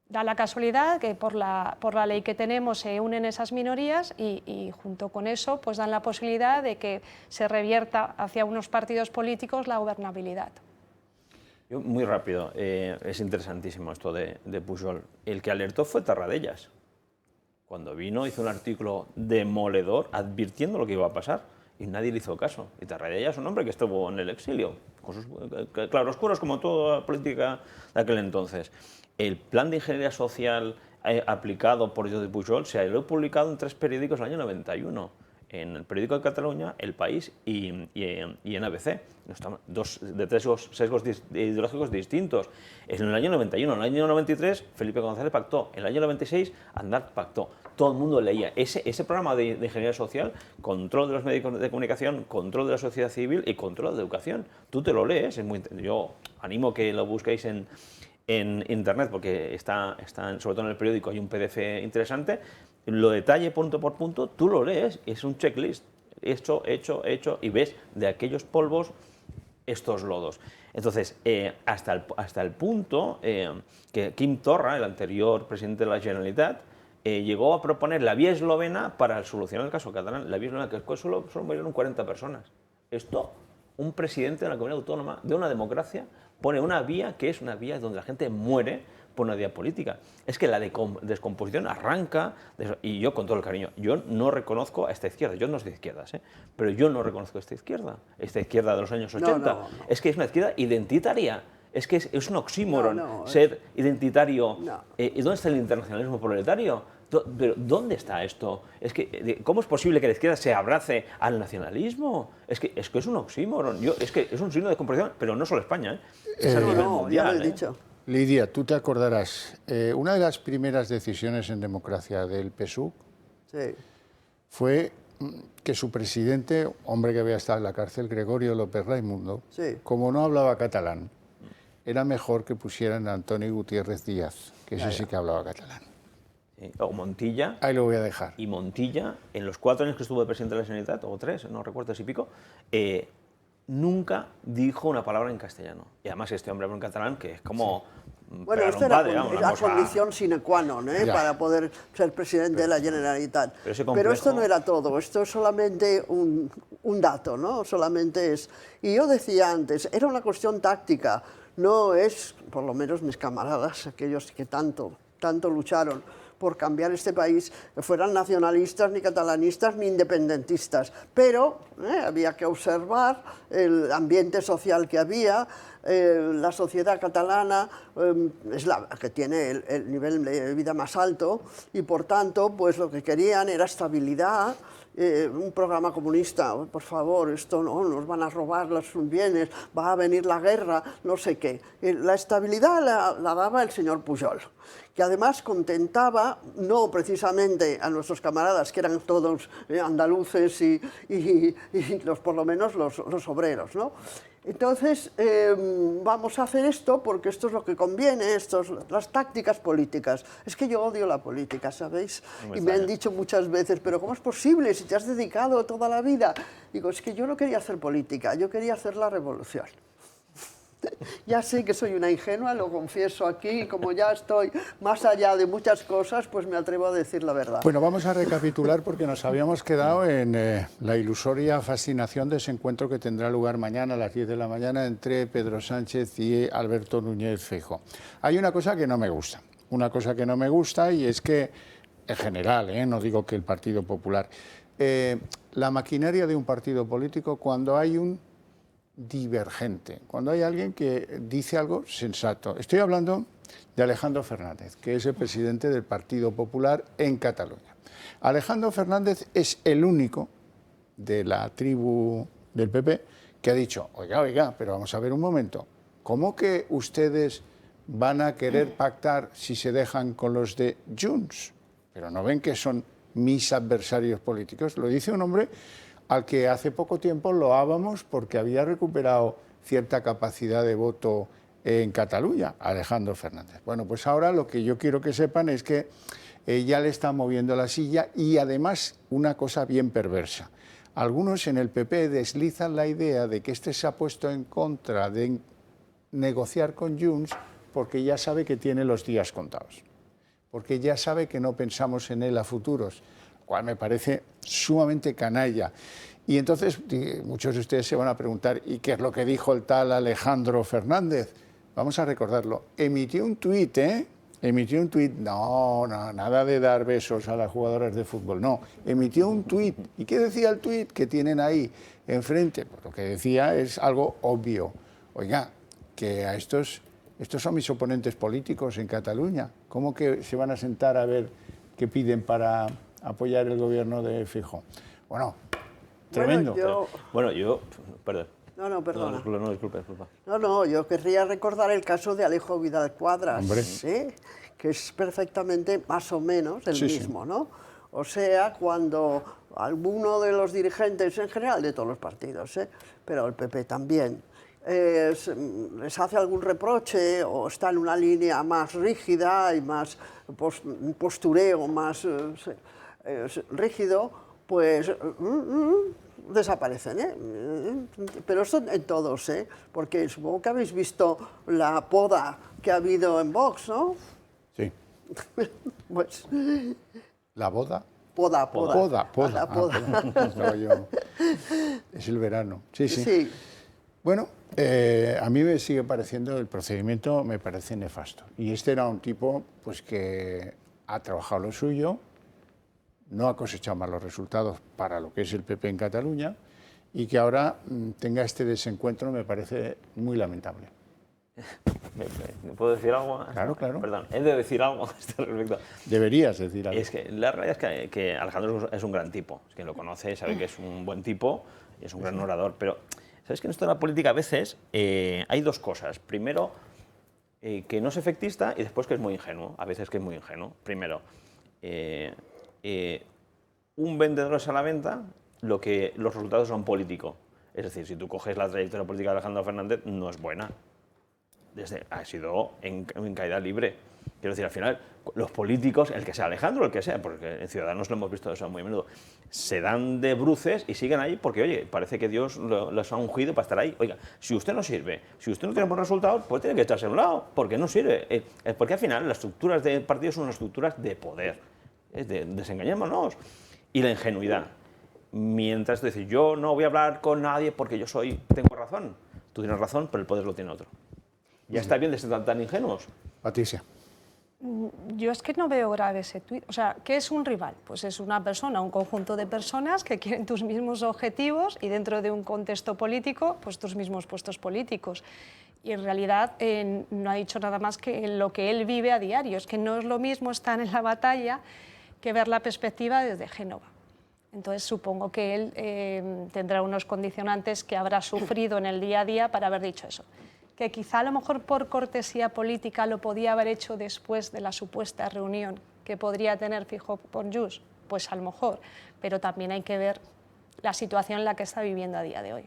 Da la casualidad que por la ley que tenemos se unen esas minorías y junto con eso pues dan la posibilidad de que se revierta hacia unos partidos políticos la gobernabilidad. Yo, muy rápido, es interesantísimo esto de Pujol. El que alertó fue Tarradellas. Cuando vino hizo un artículo demoledor advirtiendo lo que iba a pasar y nadie le hizo caso. Y Tarradellas es un hombre que estuvo en el exilio, con sus claroscuros como toda la política de aquel entonces. El plan de ingeniería social aplicado por Jordi Pujol se ha publicado en 3 periódicos en el año 91. En el periódico de Cataluña, El País y en ABC. De 3 sesgos ideológicos distintos. En el año 91, en el año 93, Felipe González pactó. En el año 96, Aznar pactó. Todo el mundo leía. Ese programa de ingeniería social, control de los medios de comunicación, control de la sociedad civil y control de la educación. Tú te lo lees. Yo animo que lo busquéis en internet, porque está sobre todo en el periódico, hay un PDF interesante. Lo detalle punto por punto, tú lo lees, es un checklist, hecho, y ves de aquellos polvos estos lodos. Entonces, hasta el punto que Quim Torra, el anterior presidente de la Generalitat, llegó a proponer la vía eslovena para solucionar el caso catalán. La vía eslovena, que solo murieron 40 personas. Esto, un presidente de una comunidad autónoma, de una democracia, pone una vía que es una vía donde la gente muere por una vía política. Es que la descomposición arranca, y yo con todo el cariño, yo no reconozco a esta izquierda, yo no soy de izquierdas, pero yo no reconozco a esta izquierda de los años 80. No. Es que es una izquierda identitaria, es que es un oxímoron ser identitario. ¿Y dónde está el internacionalismo proletario? ¿Pero dónde está esto? ¿Cómo es posible que la izquierda se abrace al nacionalismo? Es que es un oxímoron, es que es un signo de comparación, pero no solo España, es a nivel mundial. Ya lo he dicho. Lidia, tú te acordarás, una de las primeras decisiones en democracia del PSUV fue que su presidente, hombre que había estado en la cárcel, Gregorio López Raimundo, como no hablaba catalán, era mejor que pusieran a Antoni Gutiérrez Díaz, que ese sí que hablaba catalán. O Montilla. Ahí lo voy a dejar. Y Montilla, en los 4 años que estuvo de presidente de la Generalitat, o 3, no recuerdo si pico, nunca dijo una palabra en castellano. Y además este hombre habla en catalán, que es como... Bueno, esto era la condición sine qua non para poder ser presidente de la Generalitat. Pero esto no era todo, esto es solamente un dato, ¿no? Solamente es... Y yo decía antes, era una cuestión táctica, no es, por lo menos mis camaradas, aquellos que tanto lucharon por cambiar este país, que fueran nacionalistas, ni catalanistas, ni independentistas. Pero había que observar el ambiente social que había. La sociedad catalana es la que tiene el nivel de vida más alto y, por tanto, pues lo que querían era estabilidad. Un programa comunista, por favor, esto no, nos van a robar los bienes, va a venir la guerra, no sé qué. La estabilidad la daba el señor Pujol, que además contentaba no precisamente a nuestros camaradas, que eran todos andaluces y por lo menos los obreros, ¿no? Entonces, vamos a hacer esto porque esto es lo que conviene, las tácticas políticas. Es que yo odio la política, ¿sabéis? Y me han dicho muchas veces, pero ¿cómo es posible si te has dedicado toda la vida? Digo, es que yo no quería hacer política, yo quería hacer la revolución. Ya sé que soy una ingenua, lo confieso aquí, como ya estoy más allá de muchas cosas, pues me atrevo a decir la verdad. Bueno, vamos a recapitular porque nos habíamos quedado en la ilusoria fascinación de ese encuentro que tendrá lugar mañana a las 10 de la mañana entre Pedro Sánchez y Alberto Núñez Feijóo. Hay una cosa que no me gusta, y es que, en general, no digo que el Partido Popular, la maquinaria de un partido político, cuando hay un divergente, cuando hay alguien que dice algo sensato. Estoy hablando de Alejandro Fernández, que es el presidente del Partido Popular en Cataluña. Alejandro Fernández es el único de la tribu del PP que ha dicho, oiga, pero vamos a ver un momento, ¿cómo que ustedes van a querer pactar si se dejan con los de Junts? Pero no ven que son mis adversarios políticos. Lo dice un hombre al que hace poco tiempo loábamos porque había recuperado cierta capacidad de voto en Cataluña, Alejandro Fernández. Bueno, pues ahora lo que yo quiero que sepan es que ya le está moviendo la silla y además una cosa bien perversa. Algunos en el PP deslizan la idea de que este se ha puesto en contra de negociar con Junts porque ya sabe que tiene los días contados, porque ya sabe que no pensamos en él a futuros, lo cual me parece sumamente canalla. Y entonces muchos de ustedes se van a preguntar, ¿y qué es lo que dijo el tal Alejandro Fernández? Vamos a recordarlo. Emitió un tuit, Emitió un tuit, no, nada de dar besos a las jugadoras de fútbol, no. Emitió un tuit. ¿Y qué decía el tuit que tienen ahí enfrente? Pues lo que decía es algo obvio. Oiga, que a estos son mis oponentes políticos en Cataluña. ¿Cómo que se van a sentar a ver qué piden para apoyar el gobierno de Feijóo? Bueno, tremendo. Perdón. No, perdona. No, disculpa. No, yo querría recordar el caso de Alejo Vidal Quadras, que es perfectamente más o menos el mismo, ¿no? O sea, cuando alguno de los dirigentes, en general de todos los partidos, pero el PP también, les hace algún reproche o está en una línea más rígida y más postureo más rígido, pues desaparecen, pero esto en todos, porque supongo que habéis visto la poda que ha habido en Vox, ¿no? Sí. Pues, ¿la boda? Poda. Es el verano. Sí. Bueno, a mí me sigue pareciendo, el procedimiento me parece nefasto. Y este era un tipo pues, que ha trabajado lo suyo, no ha cosechado malos resultados para lo que es el PP en Cataluña y que ahora tenga este desencuentro me parece muy lamentable. ¿Me puedo decir algo? Claro. Perdón, he de decir algo a este respecto. Deberías decir algo. Es que la realidad es que Alejandro es un gran tipo. Es quien lo conoce sabe que es un buen tipo y es un gran orador. Pero, ¿sabes que en esto de la política a veces hay dos cosas? Primero, que no es efectista y después que es muy ingenuo. A veces que es muy ingenuo. Primero, un vendedor es a la venta lo que los resultados son políticos. Es decir, si tú coges la trayectoria política de Alejandro Fernández, no es buena. Ha sido en caída libre. Quiero decir, al final, los políticos, el que sea Alejandro, el que sea, porque en Ciudadanos lo hemos visto eso muy a menudo, se dan de bruces y siguen ahí porque, oye, parece que Dios los ha ungido para estar ahí. Oiga, si usted no sirve, si usted no tiene buenos resultados, pues tiene que echarse a un lado, porque no sirve. Porque al final las estructuras de partidos son unas estructuras de poder. Desengañémonos. Y la ingenuidad. Mientras tú dices, yo no voy a hablar con nadie porque yo tengo razón. Tú tienes razón, pero el poder lo tiene otro. Ya está bien de ser tan ingenuos. Patricia. Yo es que no veo grave ese tuit. O sea, ¿qué es un rival? Pues es una persona, un conjunto de personas que quieren tus mismos objetivos y dentro de un contexto político, pues tus mismos puestos políticos. Y en realidad no ha dicho nada más que lo que él vive a diario. Es que no es lo mismo estar en la batalla que ver la perspectiva desde Génova. Entonces supongo que él tendrá unos condicionantes que habrá sufrido en el día a día para haber dicho eso. Que quizá a lo mejor por cortesía política lo podía haber hecho después de la supuesta reunión que podría tener Feijóo con Junts, pues a lo mejor, pero también hay que ver la situación en la que está viviendo a día de hoy.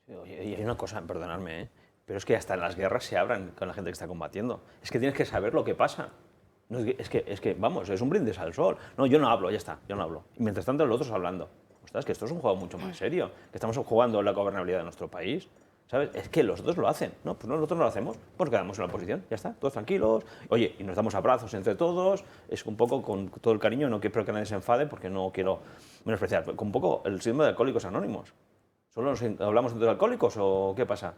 Sí, oye, y hay una cosa, perdonadme, pero es que hasta en las guerras se hablan con la gente que está combatiendo. Es que tienes que saber lo que pasa. No, es que, vamos, es un brindis al sol. No, yo no hablo, ya está, yo no hablo. Y mientras tanto los otros hablando. Ostras, que esto es un juego mucho más serio, que estamos jugando la gobernabilidad de nuestro país. ¿Sabes? Es que los otros lo hacen, ¿no? Pues nosotros no lo hacemos, pues quedamos en la oposición, ya está, todos tranquilos. Oye, y nos damos abrazos entre todos, es un poco con todo el cariño, no quiero que nadie se enfade porque no quiero menospreciar, con un poco el síndrome de Alcohólicos Anónimos. ¿Solo nos hablamos entre alcohólicos o qué pasa?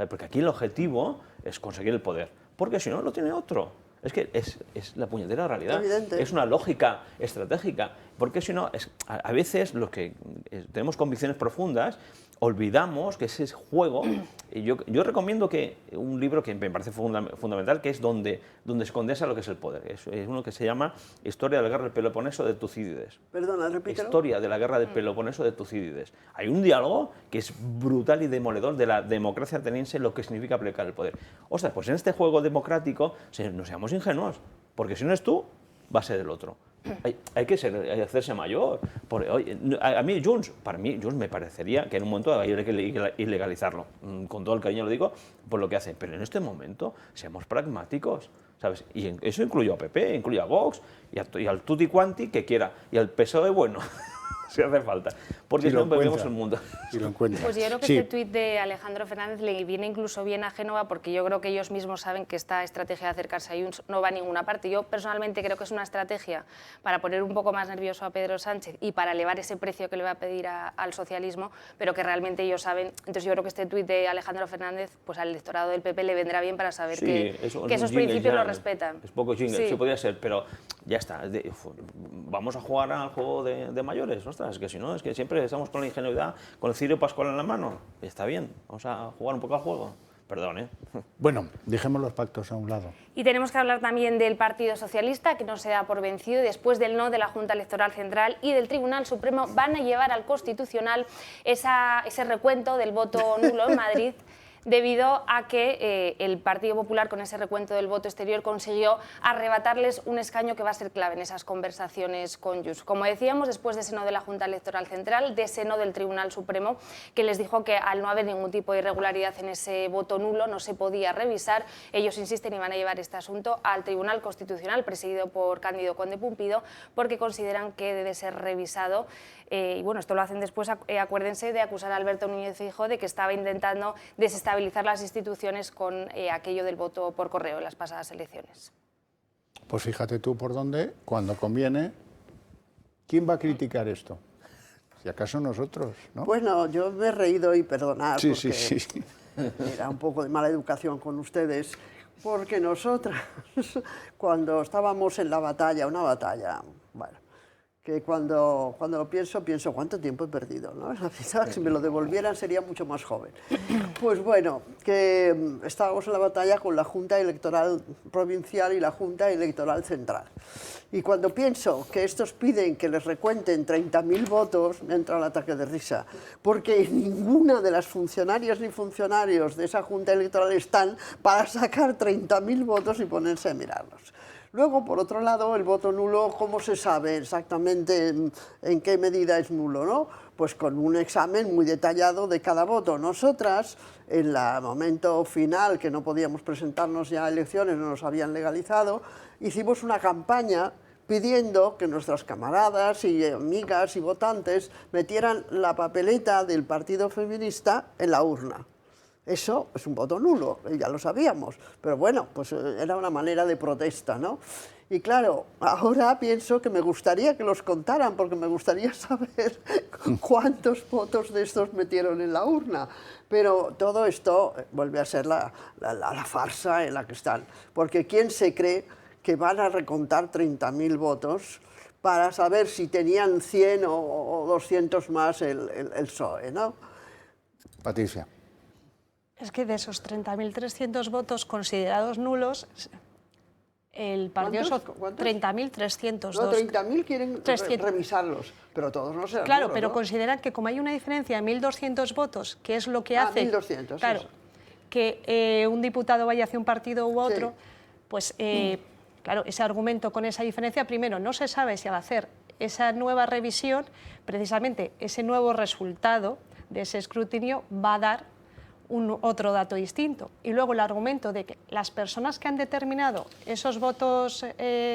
Porque aquí el objetivo es conseguir el poder, porque si no lo tiene otro. Es que es la puñetera realidad. Evidente. Es una lógica estratégica. Porque si no, a veces los que tenemos convicciones profundas olvidamos que ese juego, y yo recomiendo que un libro que me parece fundamental, que es donde se condensa lo que es el poder. Es uno que se llama Historia de la Guerra del Peloponeso de Tucídides. Perdona, repítelo. Historia de la Guerra del Peloponeso de Tucídides. Hay un diálogo que es brutal y demoledor de la democracia ateniense, lo que significa aplicar el poder. Ostras, pues en este juego democrático no seamos ingenuos, porque si no es tú, va a ser el otro. Hay que hacerse mayor. A mí Junts me parecería que en un momento hay que ilegalizarlo. Con todo el cariño lo digo por lo que hacen. Pero en este momento seamos pragmáticos, ¿sabes? Y eso incluye a PP, incluye a Vox y al tutti quanti que quiera. Y al PSOE, bueno, si hace falta. Porque si no perdemos el mundo. Si lo encuentra. Pues yo creo que este tuit de Alejandro Fernández le viene incluso bien a Génova, porque yo creo que ellos mismos saben que esta estrategia de acercarse a Junts no va a ninguna parte. Yo personalmente creo que es una estrategia para poner un poco más nervioso a Pedro Sánchez y para elevar ese precio que le va a pedir al socialismo, pero que realmente ellos saben. Entonces yo creo que este tuit de Alejandro Fernández, pues al electorado del PP le vendrá bien para saber que esos principios lo respetan. Es poco jingle, sí podría ser, pero ya está. Vamos a jugar al juego de mayores, ostras, que si no, es que siempre estamos con la ingenuidad, con el cirio pascual en la mano. Está bien, vamos a jugar un poco al juego. Perdón, ¿eh? Bueno, dejemos los pactos a un lado. Y tenemos que hablar también del Partido Socialista, que no se da por vencido y después del no de la Junta Electoral Central y del Tribunal Supremo van a llevar al Constitucional ese recuento del voto nulo en Madrid, debido a que el Partido Popular, con ese recuento del voto exterior, consiguió arrebatarles un escaño que va a ser clave en esas conversaciones con Junts. Como decíamos, después de ese no de la Junta Electoral Central, de ese no del Tribunal Supremo, que les dijo que al no haber ningún tipo de irregularidad en ese voto nulo no se podía revisar, ellos insisten y van a llevar este asunto al Tribunal Constitucional, presidido por Cándido Conde Pumpido, porque consideran que debe ser revisado. Y bueno, esto lo hacen después, acuérdense de acusar a Alberto Núñez Feijóo de que estaba intentando desestabilizar las instituciones con aquello del voto por correo en las pasadas elecciones. Pues fíjate tú por dónde, cuando conviene, ¿quién va a criticar esto? Si acaso nosotros, ¿no? Bueno, yo me he reído y perdonad, sí, porque sí. era un poco de mala educación con ustedes, porque nosotras, cuando estábamos en la batalla, una batalla, bueno, que cuando lo pienso, ¿cuánto tiempo he perdido? ¿No? Si me lo devolvieran sería mucho más joven. Pues bueno, que estábamos en la batalla con la Junta Electoral Provincial y la Junta Electoral Central. Y cuando pienso que estos piden que les recuenten 30.000 votos, me entra el ataque de risa, porque ninguna de las funcionarias ni funcionarios de esa Junta Electoral están para sacar 30.000 votos y ponerse a mirarlos. Luego, por otro lado, el voto nulo, ¿cómo se sabe exactamente en qué medida es nulo, ¿no? Pues con un examen muy detallado de cada voto. Nosotras, en el momento final, que no podíamos presentarnos ya a elecciones, no nos habían legalizado, hicimos una campaña pidiendo que nuestras camaradas y amigas y votantes metieran la papeleta del Partido Feminista en la urna. Eso es un voto nulo, ya lo sabíamos, pero bueno, pues era una manera de protesta, ¿no? Y claro, ahora pienso que me gustaría que los contaran, porque me gustaría saber cuántos votos de estos metieron en la urna. Pero todo esto vuelve a ser la farsa en la que están, porque ¿quién se cree que van a recontар 30.000 votos para saber si tenían 100 o 200 más el PSOE, ¿no? Patricia. Es que de esos 30.300 votos considerados nulos, el partido... ¿Cuántos? 30.302. No, 30.000 quieren revisarlos, pero todos no serán Claro, nulos, pero ¿no? consideran que como hay una diferencia de 1.200 votos, que es lo que hace... 1.200, claro, eso. Que un diputado vaya hacia un partido u otro, sí. Pues claro, ese argumento con esa diferencia, primero, no se sabe si al hacer esa nueva revisión, precisamente ese nuevo resultado de ese escrutinio va a dar otro dato distinto. Y luego el argumento de que las personas que han determinado esos votos,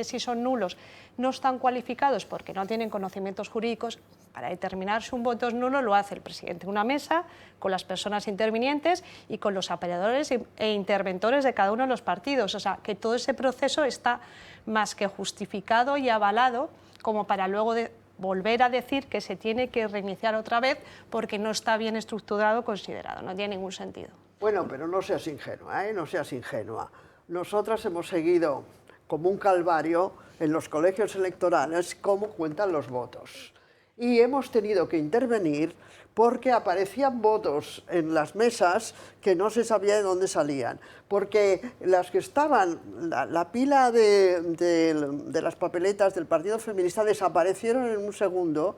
si son nulos, no están cualificados porque no tienen conocimientos jurídicos. Para determinar si un voto es nulo lo hace el presidente de una mesa con las personas intervinientes y con los apoyadores e interventores de cada uno de los partidos. O sea, que todo ese proceso está más que justificado y avalado como para luego volver a decir que se tiene que reiniciar otra vez porque no está bien estructurado o considerado. No tiene ningún sentido. Bueno, pero no seas ingenua, ¿eh? No seas ingenua. Nosotras hemos seguido como un calvario en los colegios electorales cómo cuentan los votos. Y hemos tenido que intervenir porque aparecían votos en las mesas que no se sabía de dónde salían. Porque las que estaban, la pila de las papeletas del Partido Feminista desaparecieron en un segundo.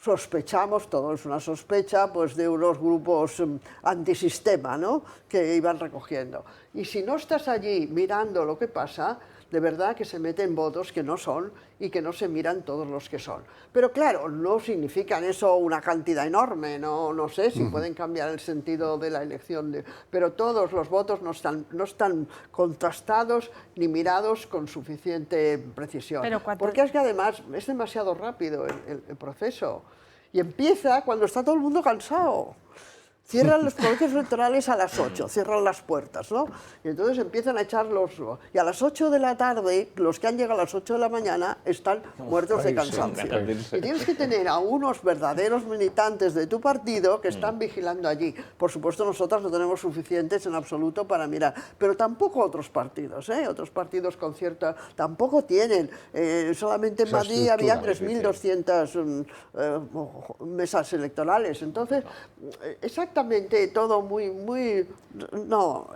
Sospechamos, todo es una sospecha, pues de unos grupos antisistema, ¿no?, que iban recogiendo. Y si no estás allí mirando lo que pasa, de verdad que se meten votos que no son y que no se miran todos los que son. Pero claro, no significan eso una cantidad enorme, no sé si pueden cambiar el sentido de la elección, pero todos los votos no están contrastados ni mirados con suficiente precisión. Porque es que además es demasiado rápido el proceso y empieza cuando está todo el mundo cansado. Cierran los colegios electorales a las 8, cierran las puertas, ¿no? Y entonces empiezan a echar y a las 8 de la tarde, los que han llegado a las 8 de la mañana están muertos de cansancio. Y tienes que tener a unos verdaderos militantes de tu partido que están vigilando allí. Por supuesto, nosotras no tenemos suficientes en absoluto para mirar, pero tampoco otros partidos, ¿eh? Otros partidos con cierta... tampoco tienen. Solamente en Madrid había 3.200 mesas electorales. Entonces, exactamente todo muy no,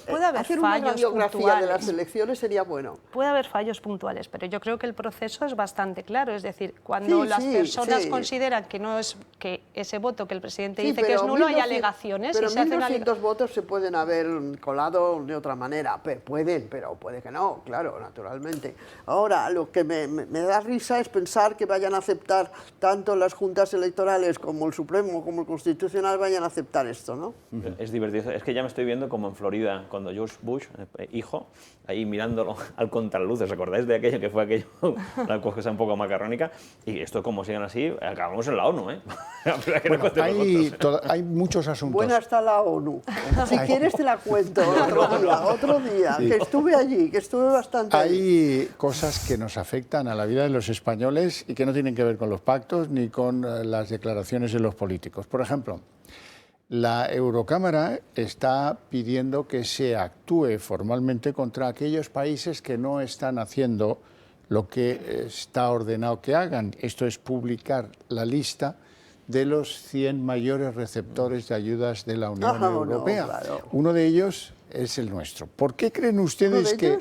puede haber hacer una fallos radiografía puntuales de las elecciones sería bueno. Puede haber fallos puntuales, pero yo creo que el proceso es bastante claro, es decir, cuando las personas consideran que no es que ese voto que el presidente dice que es nulo, hay alegaciones. Pero y se hacen 1.200 votos se pueden haber colado de otra manera, pueden, pero puede que no, claro, naturalmente. Ahora, lo que me da risa es pensar que vayan a aceptar tanto las juntas electorales como el Supremo como el Constitucional vayan a aceptar esto, ¿no? Es divertido, es que ya me estoy viendo como en Florida, cuando George Bush, hijo, ahí mirándolo al contraluz, ¿os acordáis de aquello que fue aquello, la cosa un poco macarrónica? Y esto, como sigan así, acabamos en la ONU, ¿eh? Bueno, hay muchos asuntos. Buena está la ONU. Si quieres te la cuento otro día, sí. Que estuve allí, que estuve bastante allí. Hay cosas que nos afectan a la vida de los españoles y que no tienen que ver con los pactos ni con las declaraciones de los políticos. Por ejemplo, la Eurocámara está pidiendo que se actúe formalmente contra aquellos países que no están haciendo lo que está ordenado que hagan. Esto es publicar la lista de los 100 mayores receptores de ayudas de la Unión Europea. No, claro. Uno de ellos es el nuestro. ¿Por qué creen ustedes que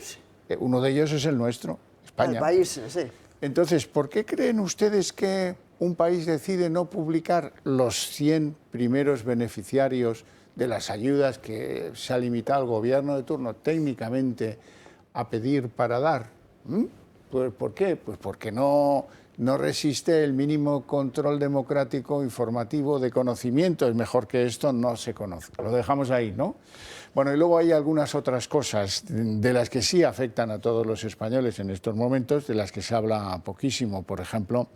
uno de ellos es el nuestro, España? El país, sí. Entonces, ¿por qué creen ustedes que un país decide no publicar los 100 primeros beneficiarios de las ayudas que se ha limitado el gobierno de turno técnicamente a pedir para dar? Pues, ¿por qué? Pues porque no resiste el mínimo control democrático informativo de conocimiento. Es mejor que esto no se conozca. Lo dejamos ahí, ¿no? Bueno, y luego hay algunas otras cosas de las que sí afectan a todos los españoles en estos momentos, de las que se habla poquísimo. Por ejemplo,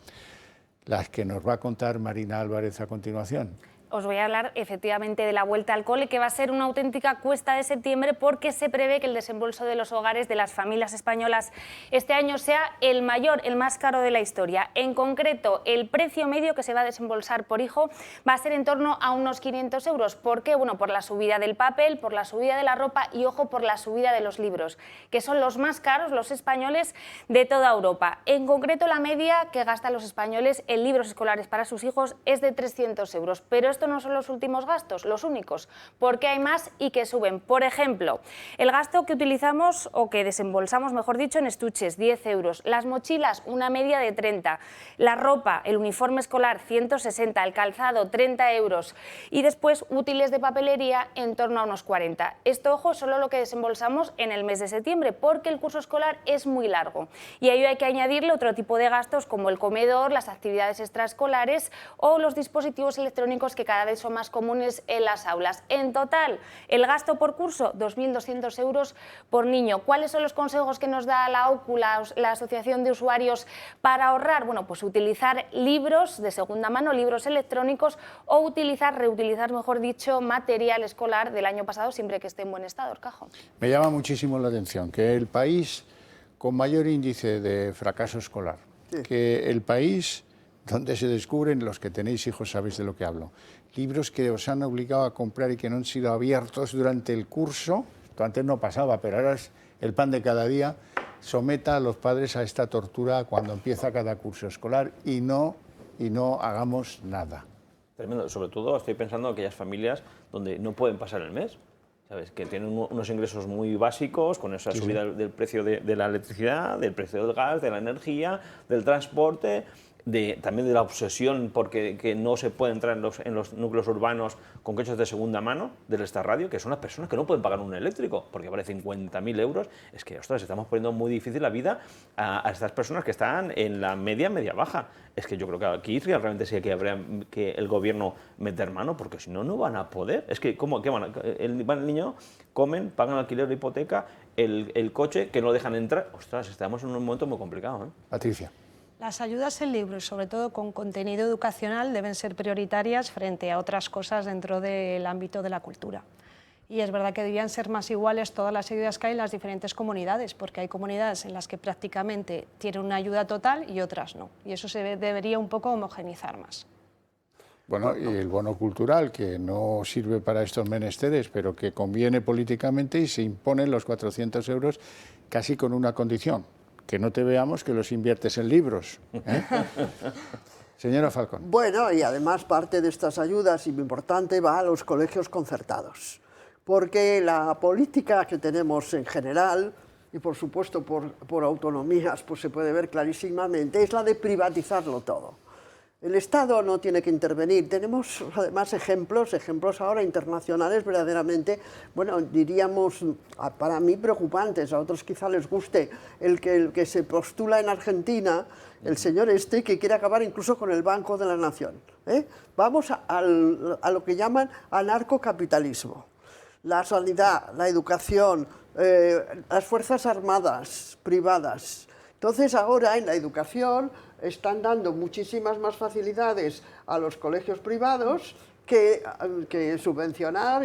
las que nos va a contar Marina Álvarez a continuación. Os voy a hablar efectivamente de la vuelta al cole, que va a ser una auténtica cuesta de septiembre porque se prevé que el desembolso de los hogares de las familias españolas este año sea el mayor, el más caro de la historia. En concreto, el precio medio que se va a desembolsar por hijo va a ser en torno a unos 500 euros. ¿Por qué? Bueno, por la subida del papel, por la subida de la ropa y, ojo, por la subida de los libros, que son los más caros, los españoles, de toda Europa. En concreto, la media que gastan los españoles en libros escolares para sus hijos es de 300 euros. Pero esto no son los últimos gastos, los únicos, porque hay más y que suben. Por ejemplo, el gasto que utilizamos o que desembolsamos, mejor dicho, en estuches, 10 euros. Las mochilas, una media de 30. La ropa, el uniforme escolar, 160. El calzado, 30 euros. Y después, útiles de papelería, en torno a unos 40. Esto, ojo, solo lo que desembolsamos en el mes de septiembre, porque el curso escolar es muy largo. Y a ello hay que añadirle otro tipo de gastos como el comedor, las actividades extraescolares o los dispositivos electrónicos que cada vez son más comunes en las aulas. En total, el gasto por curso, 2.200 euros por niño. ¿Cuáles son los consejos que nos da la OCU, la Asociación de Usuarios, para ahorrar? Bueno, pues utilizar libros de segunda mano, libros electrónicos, o reutilizar, mejor dicho, material escolar del año pasado, siempre que esté en buen estado, Orcajo. Me llama muchísimo la atención que el país con mayor índice de fracaso escolar, que el país donde se descubren, los que tenéis hijos sabéis de lo que hablo, libros que os han obligado a comprar y que no han sido abiertos durante el curso, esto antes no pasaba, pero ahora es el pan de cada día, someta a los padres a esta tortura cuando empieza cada curso escolar y no hagamos nada. Tremendo. Sobre todo estoy pensando en aquellas familias donde no pueden pasar el mes, ¿sabes? Que tienen unos ingresos muy básicos con esa subida del precio de la electricidad, del precio del gas, de la energía, del transporte, también de la obsesión porque que no se puede entrar en los núcleos urbanos con coches de segunda mano del Star Radio, que son unas personas que no pueden pagar un eléctrico porque vale 50.000 euros. Es que, ostras, estamos poniendo muy difícil la vida a estas personas que están en la media baja. Es que yo creo que aquí realmente sí que habría que el gobierno meter mano, porque si no, no van a poder. Es que, ¿cómo? ¿Qué van el niño, comen, pagan alquiler de hipoteca, el coche, que no dejan entrar? Ostras, estamos en un momento muy complicado, ¿eh? Patricia. Las ayudas en libros, sobre todo con contenido educacional, deben ser prioritarias frente a otras cosas dentro del ámbito de la cultura. Y es verdad que deberían ser más iguales todas las ayudas que hay en las diferentes comunidades, porque hay comunidades en las que prácticamente tienen una ayuda total y otras no. Y eso se debería un poco homogeneizar más. Bueno, y el bono cultural, que no sirve para estos menesteres, pero que conviene políticamente y se imponen los 400 euros casi con una condición: que no te veamos que los inviertes en libros, ¿eh? Señora Falcón. Bueno, y además parte de estas ayudas, y muy importante, va a los colegios concertados, porque la política que tenemos en general, y por supuesto por autonomías, pues se puede ver clarísimamente, es la de privatizarlo todo. El Estado no tiene que intervenir. Tenemos además ejemplos ahora internacionales verdaderamente, bueno, diríamos, para mí preocupantes, a otros quizá les guste, el que se postula en Argentina, el señor que quiere acabar incluso con el Banco de la Nación, ¿eh? Vamos a lo que llaman anarcocapitalismo. La sanidad, la educación, las fuerzas armadas privadas. Entonces ahora en la educación están dando muchísimas más facilidades a los colegios privados que subvencionar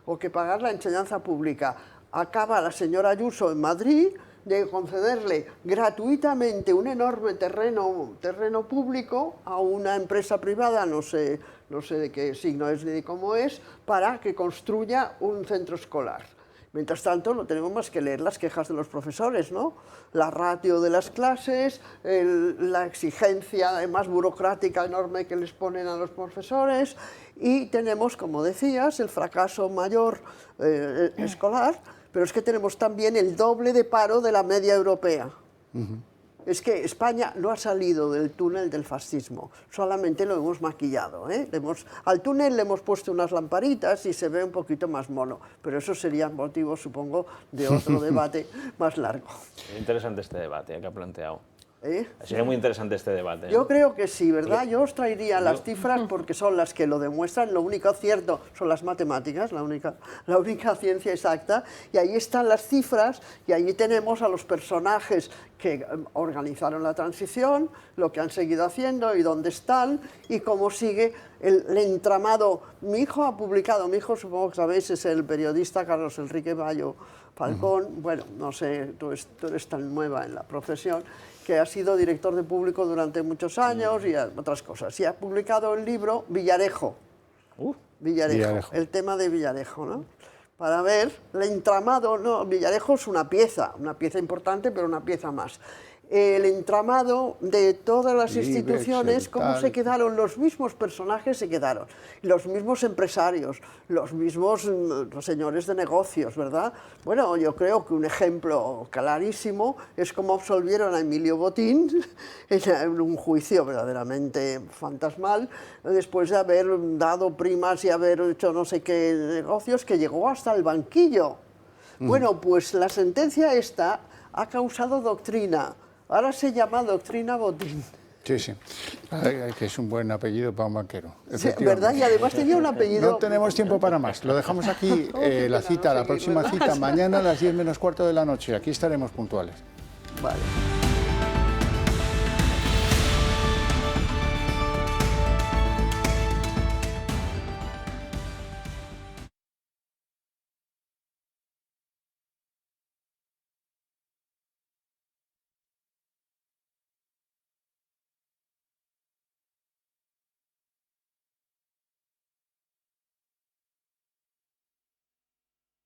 o que pagar la enseñanza pública. Acaba la señora Ayuso en Madrid de concederle gratuitamente un enorme terreno público a una empresa privada, no sé de qué signo es ni de cómo es, para que construya un centro escolar. Mientras tanto, no tenemos más que leer las quejas de los profesores, ¿no? La ratio de las clases, la exigencia más burocrática enorme que les ponen a los profesores, y tenemos, como decías, el fracaso mayor escolar, pero es que tenemos también el doble de paro de la media europea. Es que España no ha salido del túnel del fascismo, solamente lo hemos maquillado, ¿eh? Al túnel le hemos puesto unas lamparitas y se ve un poquito más mono, pero eso sería motivo, supongo, de otro debate más largo. Es interesante este debate que ha planteado. ¿Eh? Sería muy interesante este debate. Yo creo que sí, ¿verdad? Yo os traería las cifras porque son las que lo demuestran. Lo único cierto son las matemáticas, la única ciencia exacta. Y ahí están las cifras y allí tenemos a los personajes que organizaron la transición, lo que han seguido haciendo y dónde están y cómo sigue el entramado. Mi hijo ha publicado, mi hijo supongo que sabéis es el periodista Carlos Enrique Bayo Falcón, bueno, no sé, tú eres tan nueva en la profesión, que ha sido director de público durante muchos años y otras cosas. Y ha publicado el libro Villarejo. Villarejo, el tema de Villarejo, ¿no? Para ver el entramado, no, Villarejo es una pieza importante, pero una pieza más. El entramado de todas las instituciones, cómo se quedaron, los mismos personajes se quedaron, los mismos empresarios, los mismos señores de negocios, ¿verdad? Bueno, yo creo que un ejemplo clarísimo es cómo absolvieron a Emilio Botín en un juicio verdaderamente fantasmal, después de haber dado primas y haber hecho no sé qué negocios, que llegó hasta el banquillo. Bueno, pues la sentencia esta ha causado doctrina. Ahora se llama doctrina Botín. Sí, sí, que es un buen apellido para un banquero. Sí, ¿verdad? Y además tenía un apellido... No tenemos tiempo para más, lo dejamos aquí, la cita, la próxima cita, mañana a las 10 menos cuarto de la noche, aquí estaremos puntuales. Vale.